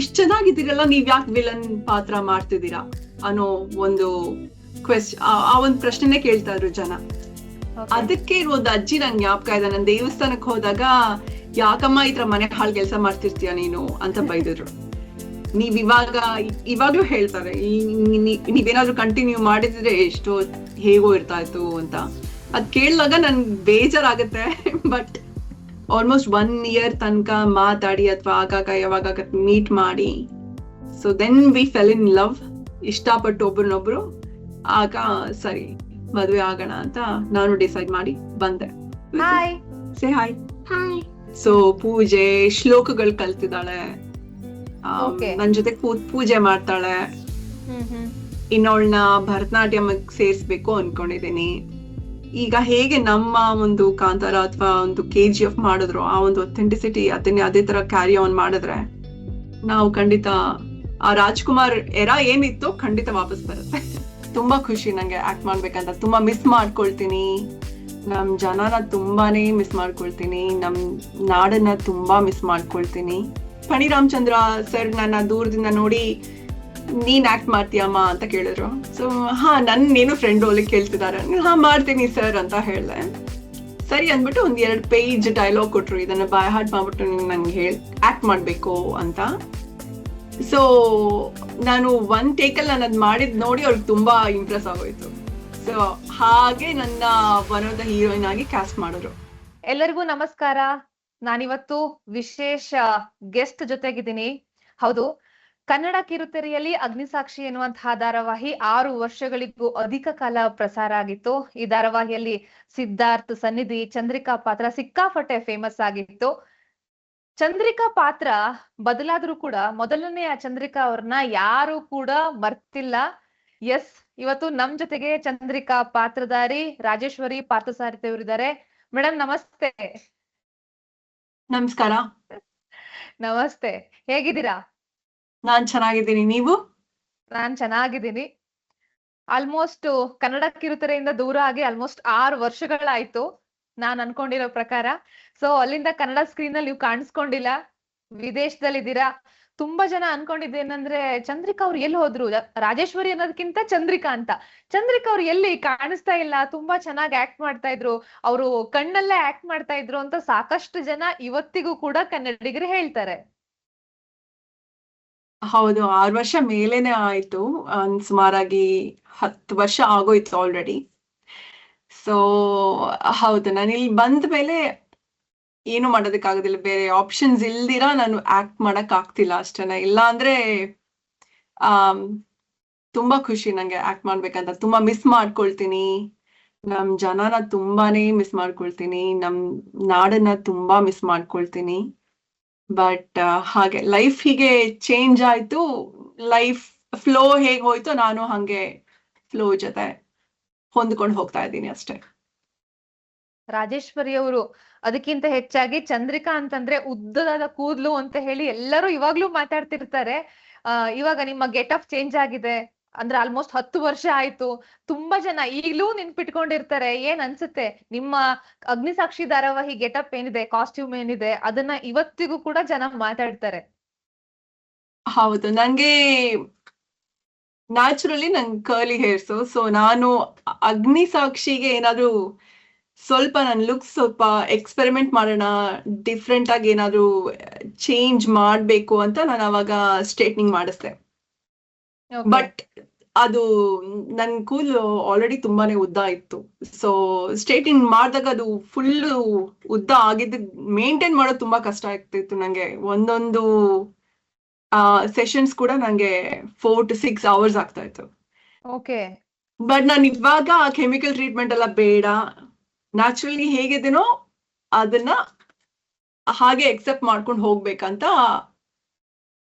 ಇಷ್ಟ ಚೆನ್ನಾಗಿದ್ದೀರಲ್ಲ, ನೀವ್ ಯಾಕೆ ವಿಲನ್ ಪಾತ್ರ ಮಾಡ್ತಿದ್ದೀರಾ ಅನ್ನೋ ಒಂದು ಆ ಒಂದ್ ಪ್ರಶ್ನೆನೇ ಕೇಳ್ತಾ ಇದ್ರು ಜನ. ಅದಕ್ಕೆ ಒಂದು ಅಜ್ಜಿ ನಂಗೆ ಜ್ಞಾಪಕ ಇದೆ, ನನ್ ದೇವಸ್ಥಾನಕ್ ಹೋದಾಗ ಯಾಕಮ್ಮ ಈ ತರ ಮನೆ ಹಾಳು ಕೆಲಸ ಮಾಡ್ತಿರ್ತೀಯ ನೀನು ಅಂತ ಬೈದಿದ್ರು. ನೀವ್ ಇವಾಗ್ಲೂ ಹೇಳ್ತಾರೆ, ನೀವೇನಾದ್ರೂ ಕಂಟಿನ್ಯೂ ಮಾಡಿದ್ರೆ ಎಷ್ಟೋ ಹೇಗೋ ಇರ್ತಾ ಇತ್ತು ಅಂತ. ಅದ್ ಕೇಳಿದಾಗ ನನ್ ಬೇಜಾರಾಗತ್ತೆ. ಬಟ್ ಆಲ್ಮೋಸ್ಟ್ 1 year ತನಕ ಮಾತಾಡಿ ಅಥವಾ ಆಗಾಗ ಯಾವಾಗ ಮೀಟ್ ಮಾಡಿ, so then we fell in love. ಇಷ್ಟಪಟ್ಟು ಒಬ್ರನ್ನೊಬ್ರು ಆಗ ಸರಿ ಮದ್ವೆ ಆಗೋಣ ಅಂತ ನಾನು ಡಿಸೈಡ್ ಮಾಡಿ ಬಂದೆ. Say hi. ಸೊ ಪೂಜೆ ಶ್ಲೋಕಗಳು ಕಲ್ತಿದ್ದಾಳೆ, ನನ್ ಜೊತೆ ಪೂಜೆ ಮಾಡ್ತಾಳೆ. ಇನ್ನೊಳ್ನ ಭರತನಾಟ್ಯಂ ಸೇರ್ಸ್ಬೇಕು ಅನ್ಕೊಂಡಿದೀನಿ. ಈಗ ಹೇಗೆ ನಮ್ಮ ಒಂದು ಕಾಂತಾರ ಅಥವಾ ಒಂದು KGF ಮಾಡಿದ್ರು, ಆ ಒಂದು ಅಥೆಂಟಿಸಿಟಿ ಅದೇ ತರ ಕ್ಯಾರಿ ಆನ್ ಮಾಡಿದ್ರೆ ನಾವು ಖಂಡಿತ ಆ ರಾಜ್ಕುಮಾರ್ ಎರಾ ಏನಿತ್ತು ಖಂಡಿತ ವಾಪಸ್ ಬರುತ್ತೆ. ತುಂಬಾ ಖುಷಿ ನಂಗೆ ಆಕ್ಟ್ ಮಾಡ್ಬೇಕಂತ. ತುಂಬಾ ಮಿಸ್ ಮಾಡ್ಕೊಳ್ತೀನಿ ನಮ್ ಜನನ, ತುಂಬಾನೇ ಮಿಸ್ ಮಾಡ್ಕೊಳ್ತೀನಿ. ನಮ್ ನಾಡನ್ನ ತುಂಬಾ ಮಿಸ್ ಮಾಡ್ಕೊಳ್ತೀನಿ. ಫಣಿ ರಾಮಚಂದ್ರ ಸರ್ ನನ್ನ ದೂರದಿಂದ ನೋಡಿ ನೀನ್ ಆಕ್ಟ್ ಮಾಡ್ತೀಯಮ್ಮ ಅಂತ ಕೇಳಿದ್ರು. ಸೊ ನನ್ನೇನು ಫ್ರೆಂಡ್ ರೋಲ್ ಕೇಳ್ತಿದಾರೆ, ಮಾಡ್ತೀನಿ ಸರ್ ಅಂತ ಹೇಳ್ದೆ. ಸರಿ ಅಂದ್ಬಿಟ್ಟು 1-2 ಪೇಜ್ ಡೈಲಾಗ್ ಕೊಟ್ರು, ಇದನ್ನ ಬೈ ಹಾರ್ಟ್ ಮಾಡ್ಬಿಟ್ಟು ನಂಗೆ ಆಕ್ಟ್ ಮಾಡ್ಬೇಕು ಅಂತ. ಸೊ ನಾನು 1 ಟೇಕಲ್ಲಿ ನಾನು ಅದ್ ಮಾಡಿದ್ ನೋಡಿ ಅವ್ರಿಗೆ ತುಂಬಾ ಇಂಪ್ರೆಸ್ ಆಗೋಯ್ತು. ಸೊ ಹಾಗೆ ನನ್ನ ಒನ್ ಆಫ್ ದ ಹೀರೋಯಿನ್ ಆಗಿ ಕ್ಯಾಸ್ಟ್ ಮಾಡಿದ್ರು. ಎಲ್ಲರಿಗೂ ನಮಸ್ಕಾರ. ನಾನಿವತ್ತು ವಿಶೇಷ ಗೆಸ್ಟ್ ಜೊತೆಗಿದ್ದೀನಿ. ಹೌದು, ಕನ್ನಡ ಕಿರುತೆರೆಯಲ್ಲಿ ಅಗ್ನಿಸಾಕ್ಷಿ ಎನ್ನುವಂತಹ ಧಾರಾವಾಹಿ 6 ವರ್ಷಗಳಿಗೂ ಅಧಿಕ ಕಾಲ ಪ್ರಸಾರ ಆಗಿತ್ತು. ಈ ಧಾರಾವಾಹಿಯಲ್ಲಿ ಸಿದ್ಧಾರ್ಥ್, ಸನ್ನಿಧಿ, ಚಂದ್ರಿಕಾ ಪಾತ್ರ ಸಿಕ್ಕಾಪಟ್ಟೆ ಫೇಮಸ್ ಆಗಿತ್ತು. ಚಂದ್ರಿಕಾ ಪಾತ್ರ ಬದಲಾದ್ರೂ ಕೂಡ ಮೊದಲನೆಯ ಚಂದ್ರಿಕಾ ಅವ್ರನ್ನ ಯಾರು ಕೂಡ ಮರ್ತಿಲ್ಲ. ಎಸ್, ಇವತ್ತು ನಮ್ ಜೊತೆಗೆ ಚಂದ್ರಿಕಾ ಪಾತ್ರಧಾರಿ ರಾಜೇಶ್ವರಿ ಪಾರ್ಥಸಾರಥಿ ಅವರಿದ್ದಾರೆ. ಮೇಡಮ್ ನಮಸ್ತೆ. ನಮಸ್ಕಾರ. ನಮಸ್ತೆ, ಹೇಗಿದ್ದೀರಾ? ನಾನ್ ಚೆನ್ನಾಗಿದ್ದೀನಿ, ನೀವು? ನಾನ್ ಚೆನ್ನಾಗಿದ್ದೀನಿ. ಆಲ್ಮೋಸ್ಟ್ ಕನ್ನಡ ಕಿರುತೆರೆಯಿಂದ ದೂರ ಆಗಿ ಆಲ್ಮೋಸ್ಟ್ 6 ವರ್ಷಗಳಾಯ್ತು ನಾನ್ ಅನ್ಕೊಂಡಿರೋ ಪ್ರಕಾರ. ಸೊ ಅಲ್ಲಿಂದ ಕನ್ನಡ ಸ್ಕ್ರೀನ್ ಅಲ್ಲಿ ನೀವು ಕಾಣಿಸ್ಕೊಂಡಿಲ್ಲ, ವಿದೇಶದಲ್ಲಿದ್ದೀರಾ. ತುಂಬಾ ಜನ ಅನ್ಕೊಂಡಿದ್ದೇನಂದ್ರೆ ಚಂದ್ರಿಕಾ ಅವ್ರು ಎಲ್ಲಿ ಹೋದ್ರು, ರಾಜೇಶ್ವರಿ ಅನ್ನೋದಕ್ಕಿಂತ ಚಂದ್ರಿಕಾ ಅಂತ. ಚಂದ್ರಿಕಾ ಅವ್ರು ಎಲ್ಲಿ ಕಾಣಿಸ್ತಾ ಇಲ್ಲ, ತುಂಬಾ ಚೆನ್ನಾಗಿ ಆಕ್ಟ್ ಮಾಡ್ತಾ ಇದ್ರು, ಅವರು ಕಣ್ಣಲ್ಲೇ ಆಕ್ಟ್ ಮಾಡ್ತಾ ಇದ್ರು ಅಂತ ಸಾಕಷ್ಟು ಜನ ಇವತ್ತಿಗೂ ಕೂಡ ಕನ್ನಡಿಗರು ಹೇಳ್ತಾರೆ. ಹೌದು, 6 ವರ್ಷ ಮೇಲೇನೆ ಆಯ್ತು. ಸುಮಾರಾಗಿ 10 ವರ್ಷ ಆಗೋಯ್ತು ಆಲ್ರೆಡಿ. ಸೊ ಹೌದು, ನಾನು ಇಲ್ಲಿ ಬಂದ ಮೇಲೆ ಏನು ಮಾಡೋದಕ್ಕಾಗೋದಿಲ್ಲ, ಬೇರೆ ಆಪ್ಷನ್ಸ್ ಇಲ್ದಿರಾ ನಾನು ಆಕ್ಟ್ ಮಾಡಕ್ ಆಗ್ತಿಲ್ಲ ಅಷ್ಟೇನೆ. ಇಲ್ಲ ಅಂದ್ರೆ ತುಂಬಾ ಖುಷಿ ನಂಗೆ ಆಕ್ಟ್ ಮಾಡ್ಬೇಕಂತ. ತುಂಬಾ ಮಿಸ್ ಮಾಡ್ಕೊಳ್ತೀನಿ ನಮ್ ಜನನ, ತುಂಬಾನೇ ಮಿಸ್ ಮಾಡ್ಕೊಳ್ತೀನಿ. ನಮ್ ನಾಡನ್ನ ತುಂಬಾ ಮಿಸ್ ಮಾಡ್ಕೊಳ್ತೀನಿ. ಬಟ್ ಹಾಗೆ ಲೈಫ್ ಹೀಗೆ ಚೇಂಜ್ ಆಯ್ತು. ಲೈಫ್ ಫ್ಲೋ ಹೇಗ್ ಹೋಯ್ತು, ನಾನು ಹಂಗೆ ಫ್ಲೋ ಜೊತೆ ಹೊಂದ್ಕೊಂಡು ಹೋಗ್ತಾ ಇದ್ದೀನಿ ಅಷ್ಟೇ. ರಾಜೇಶ್ವರಿ ಅವರು ಅದಕ್ಕಿಂತ ಹೆಚ್ಚಾಗಿ ಚಂದ್ರಿಕಾ ಅಂತಂದ್ರೆ ಉದ್ದದ ಕೂದ್ಲು ಅಂತ ಹೇಳಿ ಎಲ್ಲರೂ ಇವಾಗ್ಲೂ ಮಾತಾಡ್ತಿರ್ತಾರೆ. ಇವಾಗ ನಿಮ್ಮ ಗೆಟ್ ಅಪ್ ಚೇಂಜ್ ಆಗಿದೆ ಅಂದ್ರೆ ಆಲ್ಮೋಸ್ಟ್ 10 ವರ್ಷ ಆಯ್ತು. ತುಂಬಾ ಜನ ಈಗಲೂ ನೆನ್ಪಿಟ್ಕೊಂಡಿರ್ತಾರೆ. ಏನ್ ಅನ್ಸುತ್ತೆ ನಿಮ್ಮ ಅಗ್ನಿಸಾಕ್ಷಿ ಧಾರಾವಾಹಿ ಗೆಟಪ್ ಏನಿದೆ, ಕಾಸ್ಟ್ಯೂಮ್ ಏನಿದೆ, ಅದನ್ನ ಇವತ್ತಿಗೂ ಕೂಡ ಜನ ಮಾತಾಡ್ತಾರೆ. ಹೌದು, ನಂಗೆ ನ್ಯಾಚುರಲಿ ನಂಗೆ ಕರ್ಲಿ ಹೇರ್ಸು. ಸೊ ನಾನು ಅಗ್ನಿಸಾಕ್ಷಿಗೆ ಏನಾದ್ರು ಸ್ವಲ್ಪ ನನ್ ಲುಕ್ಸ್ ಸ್ವಲ್ಪ ಎಕ್ಸ್ಪೆರಿಮೆಂಟ್ ಮಾಡೋಣ, ಡಿಫ್ರೆಂಟ್ ಆಗಿ ಏನಾದ್ರು ಚೇಂಜ್ ಮಾಡ್ಬೇಕು ಅಂತ ನಾನು ಅವಾಗ ಸ್ಟ್ರೇಟ್ನಿಂಗ್ ಮಾಡಿಸ್ದೆ. ಬಟ್ ಅದು ನನ್ ಕೂದಲು ಆಲ್ರೆಡಿ ತುಂಬಾನೇ ಉದ್ದ ಇತ್ತು. ಸೊ ಸ್ಟ್ರೇಟಿಂಗ್ ಮಾಡಿದಾಗ ಅದು ಫುಲ್ ಉದ್ದ ಆಗಿದ್ದ ಮೇಂಟೈನ್ ಮಾಡೋದು ತುಂಬಾ ಕಷ್ಟ ಆಗ್ತಿತ್ತು ನಂಗೆ. ಒಂದೊಂದು ಸೆಷನ್ಸ್ ಕೂಡ ನಂಗೆ 4 to 6 hours ಆಗ್ತಾ ಇತ್ತು. ಬಟ್ ನಾನು ಇವಾಗ ಕೆಮಿಕಲ್ ಟ್ರೀಟ್ಮೆಂಟ್ ಎಲ್ಲ ಬೇಡ, ನ್ಯಾಚುರಲಿ ಹೇಗಿದ್ದೀನೋ ಅದನ್ನ ಹಾಗೆ ಎಕ್ಸೆಪ್ಟ್ ಮಾಡ್ಕೊಂಡು ಹೋಗ್ಬೇಕಂತ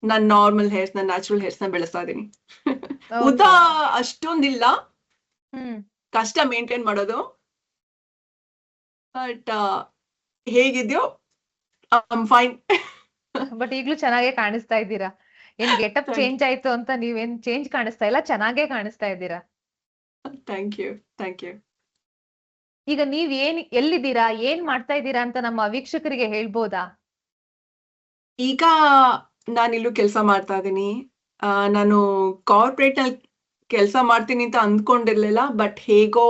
ನನ್ ನಾರ್ಮಲ್ ಹೇರ್ಸ್, ನನ್ ನ್ಯಾಚುರಲ್ ಹೇರ್ಸ್ ನ ಬೆಳೆಸ್ತಾ ಇದೀನಿ. ಉದ್ದ ಅಷ್ಟೊಂದಿಲ್ಲ, ಕಷ್ಟ ಮೇಂಟೈನ್ ಮಾಡೋದು. But ಹೇಗಿದ್ಯೋ fine. ಬಟ್ ಈಗ್ಲೂ ಚೆನ್ನಾಗೇ ಕಾಣಿಸ್ತಾ ಇದ್ದೀರಾ. ಏನ್ ಗೆಟಪ್ ಚೇಂಜ್ ಆಯ್ತು ಅಂತ ನೀವೇನ್ ಚೇಂಜ್ ಕಾಣಿಸ್ತಾ ಇಲ್ಲ, ಚೆನ್ನಾಗೇ ಕಾಣಿಸ್ತಾ ಇದ್ದೀರಾ. Thank you, thank you. ಈಗ ನೀವ್ ಎಲ್ಲಿದ್ದೀರಾ, ಏನ್ ಮಾಡ್ತಾ ಇದ್ದೀರಾ ಅಂತ ನಮ್ಮ ವೀಕ್ಷಕರಿಗೆ ಹೇಳ್ಬೋದಾ? ಈಗ ನಾನಿಲ್ಲೂ ಕೆಲಸ ಮಾಡ್ತಾ ಇದ್ದೀನಿ. ನಾನು ಕಾರ್ಪೊರೇಟ್ ನಲ್ಲಿ ಕೆಲಸ ಮಾಡ್ತೀನಿ ಅಂತ ಅಂದ್ಕೊಂಡಿರ್ಲಿಲ್ಲ, ಬಟ್ ಹೇಗೋ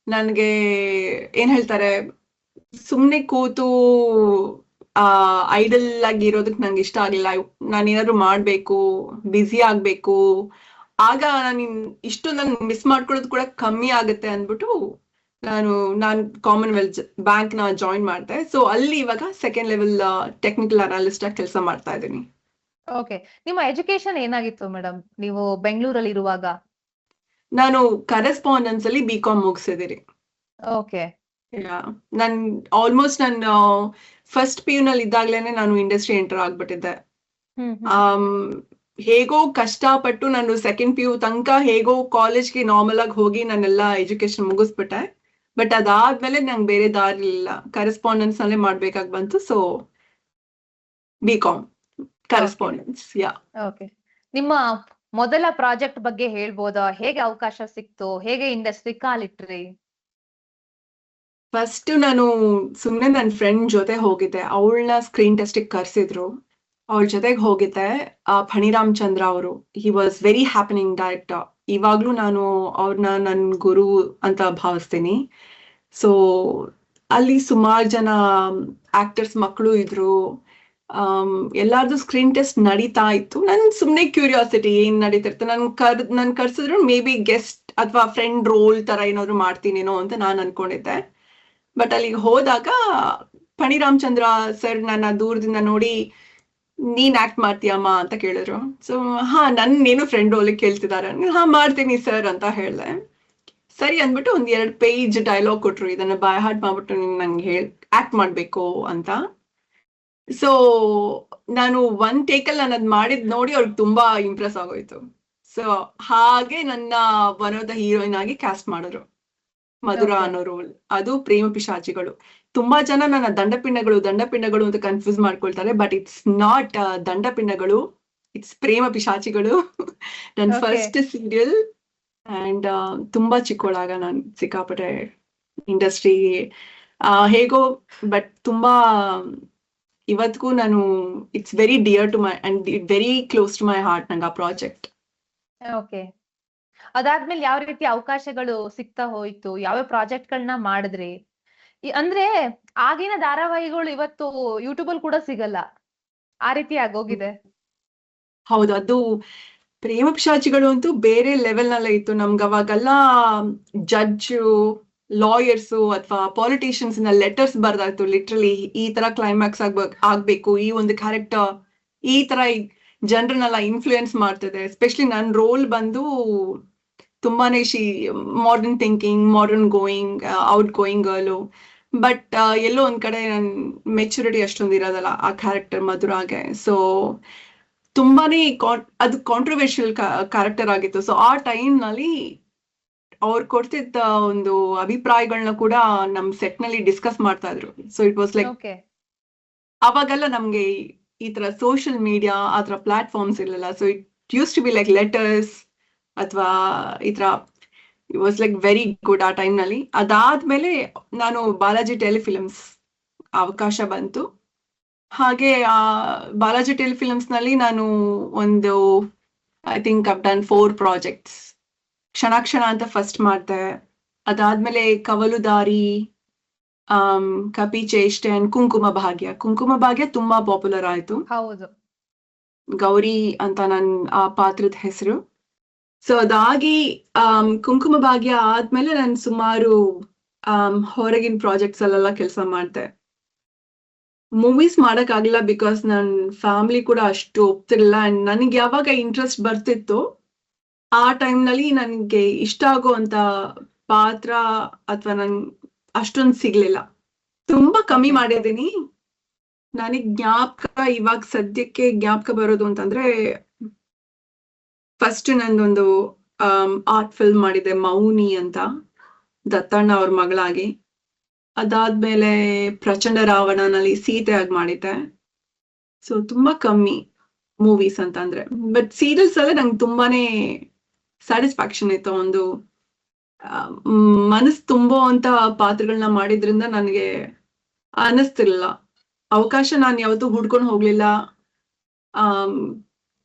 ನನ್ಗೆ ಏನ್ ಹೇಳ್ತಾರೆ, ಸುಮ್ನೆ ಕೂತು ಐಡಲ್ ಆಗಿ ಇರೋದಕ್ ನಂಗೆ ಇಷ್ಟ ಆಗಿಲ್ಲ. ನಾನೇನಾದ್ರು ಮಾಡ್ಬೇಕು, ಬ್ಯುಸಿ ಆಗ್ಬೇಕು, ಆಗ ಇಷ್ಟು ನನ್ ಮಿಸ್ ಮಾಡ್ಕೊಳ್ಳೋದು ಕೂಡ ಕಮ್ಮಿ ಆಗುತ್ತೆ ಅಂದ್ಬಿಟ್ಟು ನಾನು ಕಾಮನ್ವೆಲ್ತ್ ಬ್ಯಾಂಕ್ ನ ಜಾಯಿನ್ ಮಾಡಿದೆ. ಸೊ ಅಲ್ಲಿ ಇವಾಗ ಸೆಕೆಂಡ್ ಲೆವೆಲ್ ಟೆಕ್ನಿಕಲ್ ಅನಾಲಿಸ್ಟ್ ಆಗಿ ಕೆಲಸ ಮಾಡ್ತಾ ಇದ್ದೀನಿ. ಓಕೆ. ನಿಮ್ಮ ಎಜುಕೇಶನ್ ಏನಾಗಿತ್ತು ಮೇಡಮ್ ನೀವು ಬೆಂಗಳೂರಲ್ಲಿ ಇರುವಾಗ? ನಾನು ಕರೆಸ್ಪಾಂಡೆನ್ಸ್ ಅಲ್ಲಿ BCom ಮುಗಿಸಿದಿರಿ. ಓಕೆ. ನನ್ ಆಲ್ಮೋಸ್ಟ್ ನಾನು ಫಸ್ಟ್ PU ನಲ್ಲಿ ಇದ್ದಾಗ್ಲೇನೆ ನಾನು ಇಂಡಸ್ಟ್ರಿ ಎಂಟರ್ ಆಗ್ಬಿಟ್ಟಿದ್ದೆ. ಹೇಗೋ ಕಷ್ಟಪಟ್ಟು ನಾನು ಸೆಕೆಂಡ್ PU ತನಕ ಹೇಗೋ ಕಾಲೇಜ್ಗೆ ನಾರ್ಮಲ್ ಆಗಿ ಹೋಗಿ ನಾನೆಲ್ಲ ಎಜುಕೇಶನ್ ಮುಗಿಸ್ಬಿಟ್ಟೆ. ಬಟ್ ಅದಾದ್ಮೇಲೆ ನಂಗೆ ಬೇರೆ ದಾರಿ ಇಲ್ಲ, ಕರೆಸ್ಪಾಂಡೆನ್ಸ್ ನಲ್ಲೇ ಮಾಡ್ಬೇಕಾಗಿ ಬಂತು. So BCom correspondence. ಓಕೆ. ನಿಮ್ಮ ಮೊದಲ ಪ್ರಾಜೆಕ್ಟ್ ಬಗ್ಗೆ ಹೇಳ್ಬೋದಾ? ಹೇಗೆ ಅವಕಾಶ ಸಿಕ್ತು? ಹೇಗೆ ಇಂಡಸ್ಟ್ರಿ ಕಾಲಿಟ್ರಿ? ಫಸ್ಟ್ ನಾನು ಸುಮ್ನೆ ನನ್ನ ಫ್ರೆಂಡ್ ಜೊತೆ ಹೋಗಿದ್ದೆ. ಅವಳನ್ನ ಸ್ಕ್ರೀನ್ ಟೆಸ್ಟ್ ಕರ್ಸಿದ್ರು, ಅವಳ ಜೊತೆಗೆ ಹೋಗಿದ್ದೆ. ಫಣಿರಾಮ್ ಚಂದ್ರ ಅವರು, he was very happening director. ಇವಾಗ್ಲೂ ನಾನು ಅವ್ರನ್ನ ನನ್ನ ಗುರು ಅಂತ ಭಾವಿಸ್ತೀನಿ. ಸೊ ಅಲ್ಲಿ ಸುಮಾರು ಜನ ಆಕ್ಟರ್ಸ್ ಮಕ್ಕಳು ಇದ್ರು. ಎಲ್ಲಾರ್ದು ಸ್ಕ್ರೀನ್ ಟೆಸ್ಟ್ ನಡೀತಾ ಇತ್ತು. ನನ್ ಸುಮ್ನೆ ಕ್ಯೂರಿಯಾಸಿಟಿ ಏನ್ ನಡೀತಿರ್ತೆ, ನನ್ ಕರ್ಸಿದ್ರು ಮೇ ಬಿ ಗೆಸ್ಟ್ ಅಥವಾ ಫ್ರೆಂಡ್ ರೋಲ್ ತರ ಏನಾದ್ರು ಮಾಡ್ತೀನೇನೋ ಅಂತ ನಾನ್ ಅನ್ಕೊಂಡಿದ್ದೆ. ಬಟ್ ಅಲ್ಲಿಗೆ ಹೋದಾಗ ಫಣಿರಾಮ್ ಚಂದ್ರ ಸರ್ ನನ್ನ ದೂರದಿಂದ ನೋಡಿ, ನೀನ್ ಆಕ್ಟ್ ಮಾಡ್ತೀಯಮ್ಮ ಅಂತ ಕೇಳಿದ್ರು. ಸೊ ನನ್ನೇನು ಫ್ರೆಂಡ್ ರೋಲ್ ಕೇಳ್ತಿದಾರೆ, ಮಾಡ್ತೀನಿ ಸರ್ ಅಂತ ಹೇಳ್ದೆ. ಸರಿ ಅಂದ್ಬಿಟ್ಟು ಒಂದ್ 2 ಪೇಜ್ ಡೈಲಾಗ್ ಕೊಟ್ರು, ಇದನ್ನ ಬೈ ಹಾರ್ಟ್ ಮಾಡ್ಬಿಟ್ಟು ನಂಗೆ ಆಕ್ಟ್ ಮಾಡ್ಬೇಕು ಅಂತ. ಸೊ ನಾನು ಒನ್ ಟೇಕಲ್ಲಿ ನಾನು ಅದ್ ಮಾಡಿದ್ ನೋಡಿ ಅವ್ರಿಗೆ ತುಂಬಾ ಇಂಪ್ರೆಸ್ ಆಗೋಯ್ತು. ಸೊ ಹಾಗೆ ನನ್ನ ಒನ್ ಆಫ್ ದ ಹೀರೋಯಿನ್ ಆಗಿ ಕ್ಯಾಸ್ಟ್ ಮಾಡಿದ್ರು, ಮಧುರಾ ಅನ್ನೋ ರೋಲ್. ಅದು ಪ್ರೇಮ ಪಿಶಾಚಿಗಳು. ತುಂಬಾ ಜನ ನನ್ನ ದಂಡಪಿಂಡಗಳು ಅಂತ ಕನ್ಫ್ಯೂಸ್ ಮಾಡ್ಕೊಳ್ತಾರೆ. ಬಟ್ ಇಟ್ಸ್ ನಾಟ್ ದಂಡಪಿಂಡಗಳು, ಇಟ್ಸ್ ಪ್ರೇಮ ಪಿಶಾಚಿಗಳು. ನನ್ನ ಫಸ್ಟ್ ಸೀರಿಯಲ್. ಅಂಡ್ ತುಂಬಾ ಚಿಕ್ಕವಳಾಗ ನಾನು ಸಿಕ್ಕಾಪಟ್ಟೆ ಇಂಡಸ್ಟ್ರಿ ಹೇಗೋ, ಬಟ್ ತುಂಬಾ ಇವತ್ತಿಗೂ ನಾನು it's very dear to my and very close to my heart ನಂಗೆ ಆ ಪ್ರಾಜೆಕ್ಟ್. ಓಕೆ. ಅದಾದ್ಮೇಲೆ ಯಾವ ರೀತಿ ಅವಕಾಶಗಳು ಸಿಗ್ತಾ ಹೋಯ್ತು? ಯಾವ ಪ್ರಾಜೆಕ್ಟ್ ಗಳನ್ನ ಮಾಡಿದ್ರಿ? ಅಂದ್ರೆ ಆಗಿನ ಧಾರಾವಾಹಿಗಳು ಇವತ್ತು ಯೂಟ್ಯೂಬ್ ಅಲ್ಲಿ ಕೂಡ ಸಿಗಲ್ಲ, ಆ ರೀತಿ ಆಗೋಗಿದೆ. ಹೌದು, ಅದು ಪ್ರೇಮ ಪಿಶಾಚಿಗಳು ಅಂತೂ ಬೇರೆ ಲೆವೆಲ್ ನಲ್ಲೇ ಇತ್ತು. ನಮ್ಗೆ ಅವಾಗೆಲ್ಲ ಜಡ್ಜ್, ಲಾಯರ್ಸ್ ಅಥವಾ ಪಾಲಿಟಿಷಿಯನ್ಸ್ ಇಂದ ಲೆಟರ್ಸ್ ಬರ್ದಾಯ್ತು. ಲಿಟ್ರಲಿ ಈ ತರ ಕ್ಲೈಮ್ಯಾಕ್ಸ್ ಆಗ್ಬೇಕು, ಈ ಒಂದು ಕ್ಯಾರೆಕ್ಟರ್ ಈ ತರ ಜನರನ್ನೆಲ್ಲ ಇನ್ಫ್ಲೂಯೆನ್ಸ್ ಮಾಡ್ತಿದೆ. ಎಸ್ಪೆಷಲಿ ನನ್ನ ರೋಲ್ ಬಂದು ತುಂಬಾನೇ modern thinking, modern going, out going girl. But ಎಲ್ಲೋ ಒಂದ್ ಕಡೆ ನನ್ ಮೆಚುರಿಟಿ ಅಷ್ಟೊಂದು ಇರೋದಲ್ಲ ಆ ಕ್ಯಾರೆಕ್ಟರ್ ಮಧುರಾಗೆ. ಸೊ ತುಂಬಾನೇ ಅದು ಕಾಂಟ್ರವರ್ಷಿಯಲ್ ಕ್ಯಾರೆಕ್ಟರ್ ಆಗಿತ್ತು. ಸೊ ಆ ಟೈಮ್ ನಲ್ಲಿ ಅವ್ರು ಕೊಡ್ತಿದ್ದ ಒಂದು ಅಭಿಪ್ರಾಯಗಳನ್ನ ಕೂಡ ನಮ್ ಸೆಟ್ ನಲ್ಲಿ ಡಿಸ್ಕಸ್ ಮಾಡ್ತಾ ಇದ್ರು. ಸೊ ಇಟ್ ವಾಸ್ ಲೈಕ್, ಅವಾಗೆಲ್ಲ ನಮ್ಗೆ ಈ ತರ ಸೋಷಿಯಲ್ ಮೀಡಿಯಾ ಆ ತರ ಪ್ಲಾಟ್ಫಾರ್ಮ್ಸ್ ಇರಲಿಲ್ಲ. So it use to be like letters ಅಥವಾ ಈ ತರ. It was like very good ಆ ಟೈಮ್ ನಲ್ಲಿ. ಅದಾದ್ಮೇಲೆ ನಾನು ಬಾಲಾಜಿ ಟೆಲಿಫಿಲ್ಮ್ಸ್ ಅವಕಾಶ ಬಂತು. ಹಾಗೆ ಆ ಬಾಲಾಜಿ ಟೆಲಿಫಿಲ್ಮ್ಸ್ ನಲ್ಲಿ ನಾನು ಒಂದು I think I've done 4 projects. ಕ್ಷಣ ಅಂತ ಫಸ್ಟ್ ಮಾಡ್ದೆ. ಅದಾದ್ಮೇಲೆ ಕವಲು ದಾರಿ, ಕಪಿ ಚೇಷ್ಟೆ ಅಂಡ್ ಕುಂಕುಮ ಭಾಗ್ಯ ತುಂಬಾ ಪಾಪ್ಯುಲರ್ ಆಯ್ತು. ಹೌದು, ಗೌರಿ ಅಂತ ನನ್ ಆ ಪಾತ್ರದ ಹೆಸರು. ಸೊ ಅದಾಗಿ ಕುಂಕುಮ ಭಾಗ್ಯ ಆದ್ಮೇಲೆ ನಾನು ಸುಮಾರು ಹೊರಗಿನ ಪ್ರಾಜೆಕ್ಟ್ಸ್ ಅಲ್ಲೆಲ್ಲ ಕೆಲಸ ಮಾಡ್ದೆ. ಮೂವೀಸ್ ಮಾಡಕ್ ಆಗಿಲ್ಲ ಬಿಕಾಸ್ ನನ್ ಫ್ಯಾಮಿಲಿ ಕೂಡ ಅಷ್ಟು ಒಪ್ತಿರ್ಲಿಲ್ಲ. ಅಂಡ್ ನನಗೆ ಯಾವಾಗ ಇಂಟ್ರೆಸ್ಟ್ ಬರ್ತಿತ್ತು ಆ ಟೈಮ್ ನಲ್ಲಿ ನನ್ಗೆ ಇಷ್ಟ ಆಗುವಂತ ಪಾತ್ರ ಅಥವಾ ನನ್ ಅಷ್ಟೊಂದು ಸಿಗ್ಲಿಲ್ಲ. ತುಂಬಾ ಕಮ್ಮಿ ಮಾಡಿದೀನಿ. ನನಗ್ ಇವಾಗ ಸದ್ಯಕ್ಕೆ ಜ್ಞಾಪಕ ಬರೋದು ಅಂತಂದ್ರೆ, ಫಸ್ಟ್ ನಂದೊಂದು ಆರ್ಟ್ ಫಿಲ್ಮ್ ಮಾಡಿದೆ, ಮೌನಿ ಅಂತ, ದತ್ತಣ್ಣ ಅವ್ರ ಮಗಳಾಗಿ. ಅದಾದ್ಮೇಲೆ ಪ್ರಚಂಡ ರಾವಣನಲ್ಲಿ ಸೀತೆ ಆಗಿ ಮಾಡಿದ್ದೆ. ಸೊ ತುಂಬಾ ಕಮ್ಮಿ ಮೂವೀಸ್ ಅಂತ ಅಂದ್ರೆ. ಬಟ್ ಸೀರಿಯಲ್ಸ್ ಅಲ್ಲೇ ನಂಗೆ ತುಂಬಾನೇ ಸ್ಯಾಟಿಸ್ಫ್ಯಾಕ್ಷನ್ ಇತ್ತು. ಒಂದು ಮನಸ್ಸು ತುಂಬೋ ಅಂತ ಪಾತ್ರಗಳನ್ನ ಮಾಡಿದ್ರಿಂದ ನನಗೆ ಅನಿಸ್ತಿರ್ಲಿಲ್ಲ. ಅವಕಾಶ ನಾನು ಯಾವತ್ತೂ ಹುಡ್ಕೊಂಡು ಹೋಗ್ಲಿಲ್ಲ.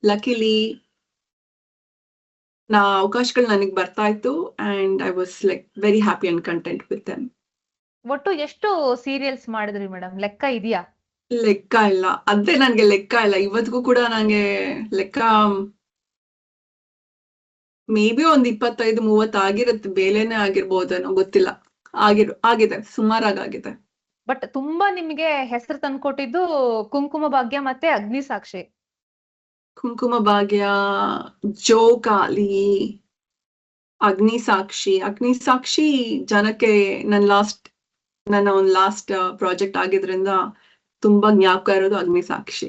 ಲಕಿಲಿ ಅವಕಾಶಗಳು ನನಗೆ ಬರ್ತಾ ಇತ್ತು and I was like very happy and content with them. ಒಟ್ಟು ಎಷ್ಟು ಸೀರಿಯಲ್ಸ್ ಮಾಡಿದ್ರಿ ಮೇಡಮ್, ಲೆಕ್ಕ ಇದೆಯಾ? ಲೆಕ್ಕ ಇಲ್ಲ, ಅದೇ ನನ್ಗೆ ಲೆಕ್ಕ ಇಲ್ಲ ಇವತ್ತಿಗೂ ಕೂಡ. ನಂಗೆ ಲೆಕ್ಕ ಮೇ ಬಿ ಒಂದ್ 25-30 ಆಗಿರುತ್ತೆ, ಬೇಲೆನೆ ಆಗಿರ್ಬೋದೇನೋ ಗೊತ್ತಿಲ್ಲ. ಆಗಿದೆ, ಸುಮಾರಾಗಿದೆ. ಬಟ್ ತುಂಬಾ ನಿಮ್ಗೆ ಹೆಸರು ತಂದ್ಕೊಟ್ಟಿದ್ದು ಕುಂಕುಮ ಭಾಗ್ಯ ಮತ್ತೆ ಅಗ್ನಿ ಸಾಕ್ಷಿ. ಕುಂಕುಮ ಭಾಗ್ಯ, ಜೋಕಾಲಿ, ಅಗ್ನಿ ಸಾಕ್ಷಿ ಜನಕ್ಕೆ ನನ್ನ ಒಂದು ಲಾಸ್ಟ್ ಪ್ರಾಜೆಕ್ಟ್ ಆಗಿದ್ರಿಂದ ತುಂಬಾ ಜ್ಞಾಪಕ ಇರೋದು ಅಗ್ನಿ ಸಾಕ್ಷಿ.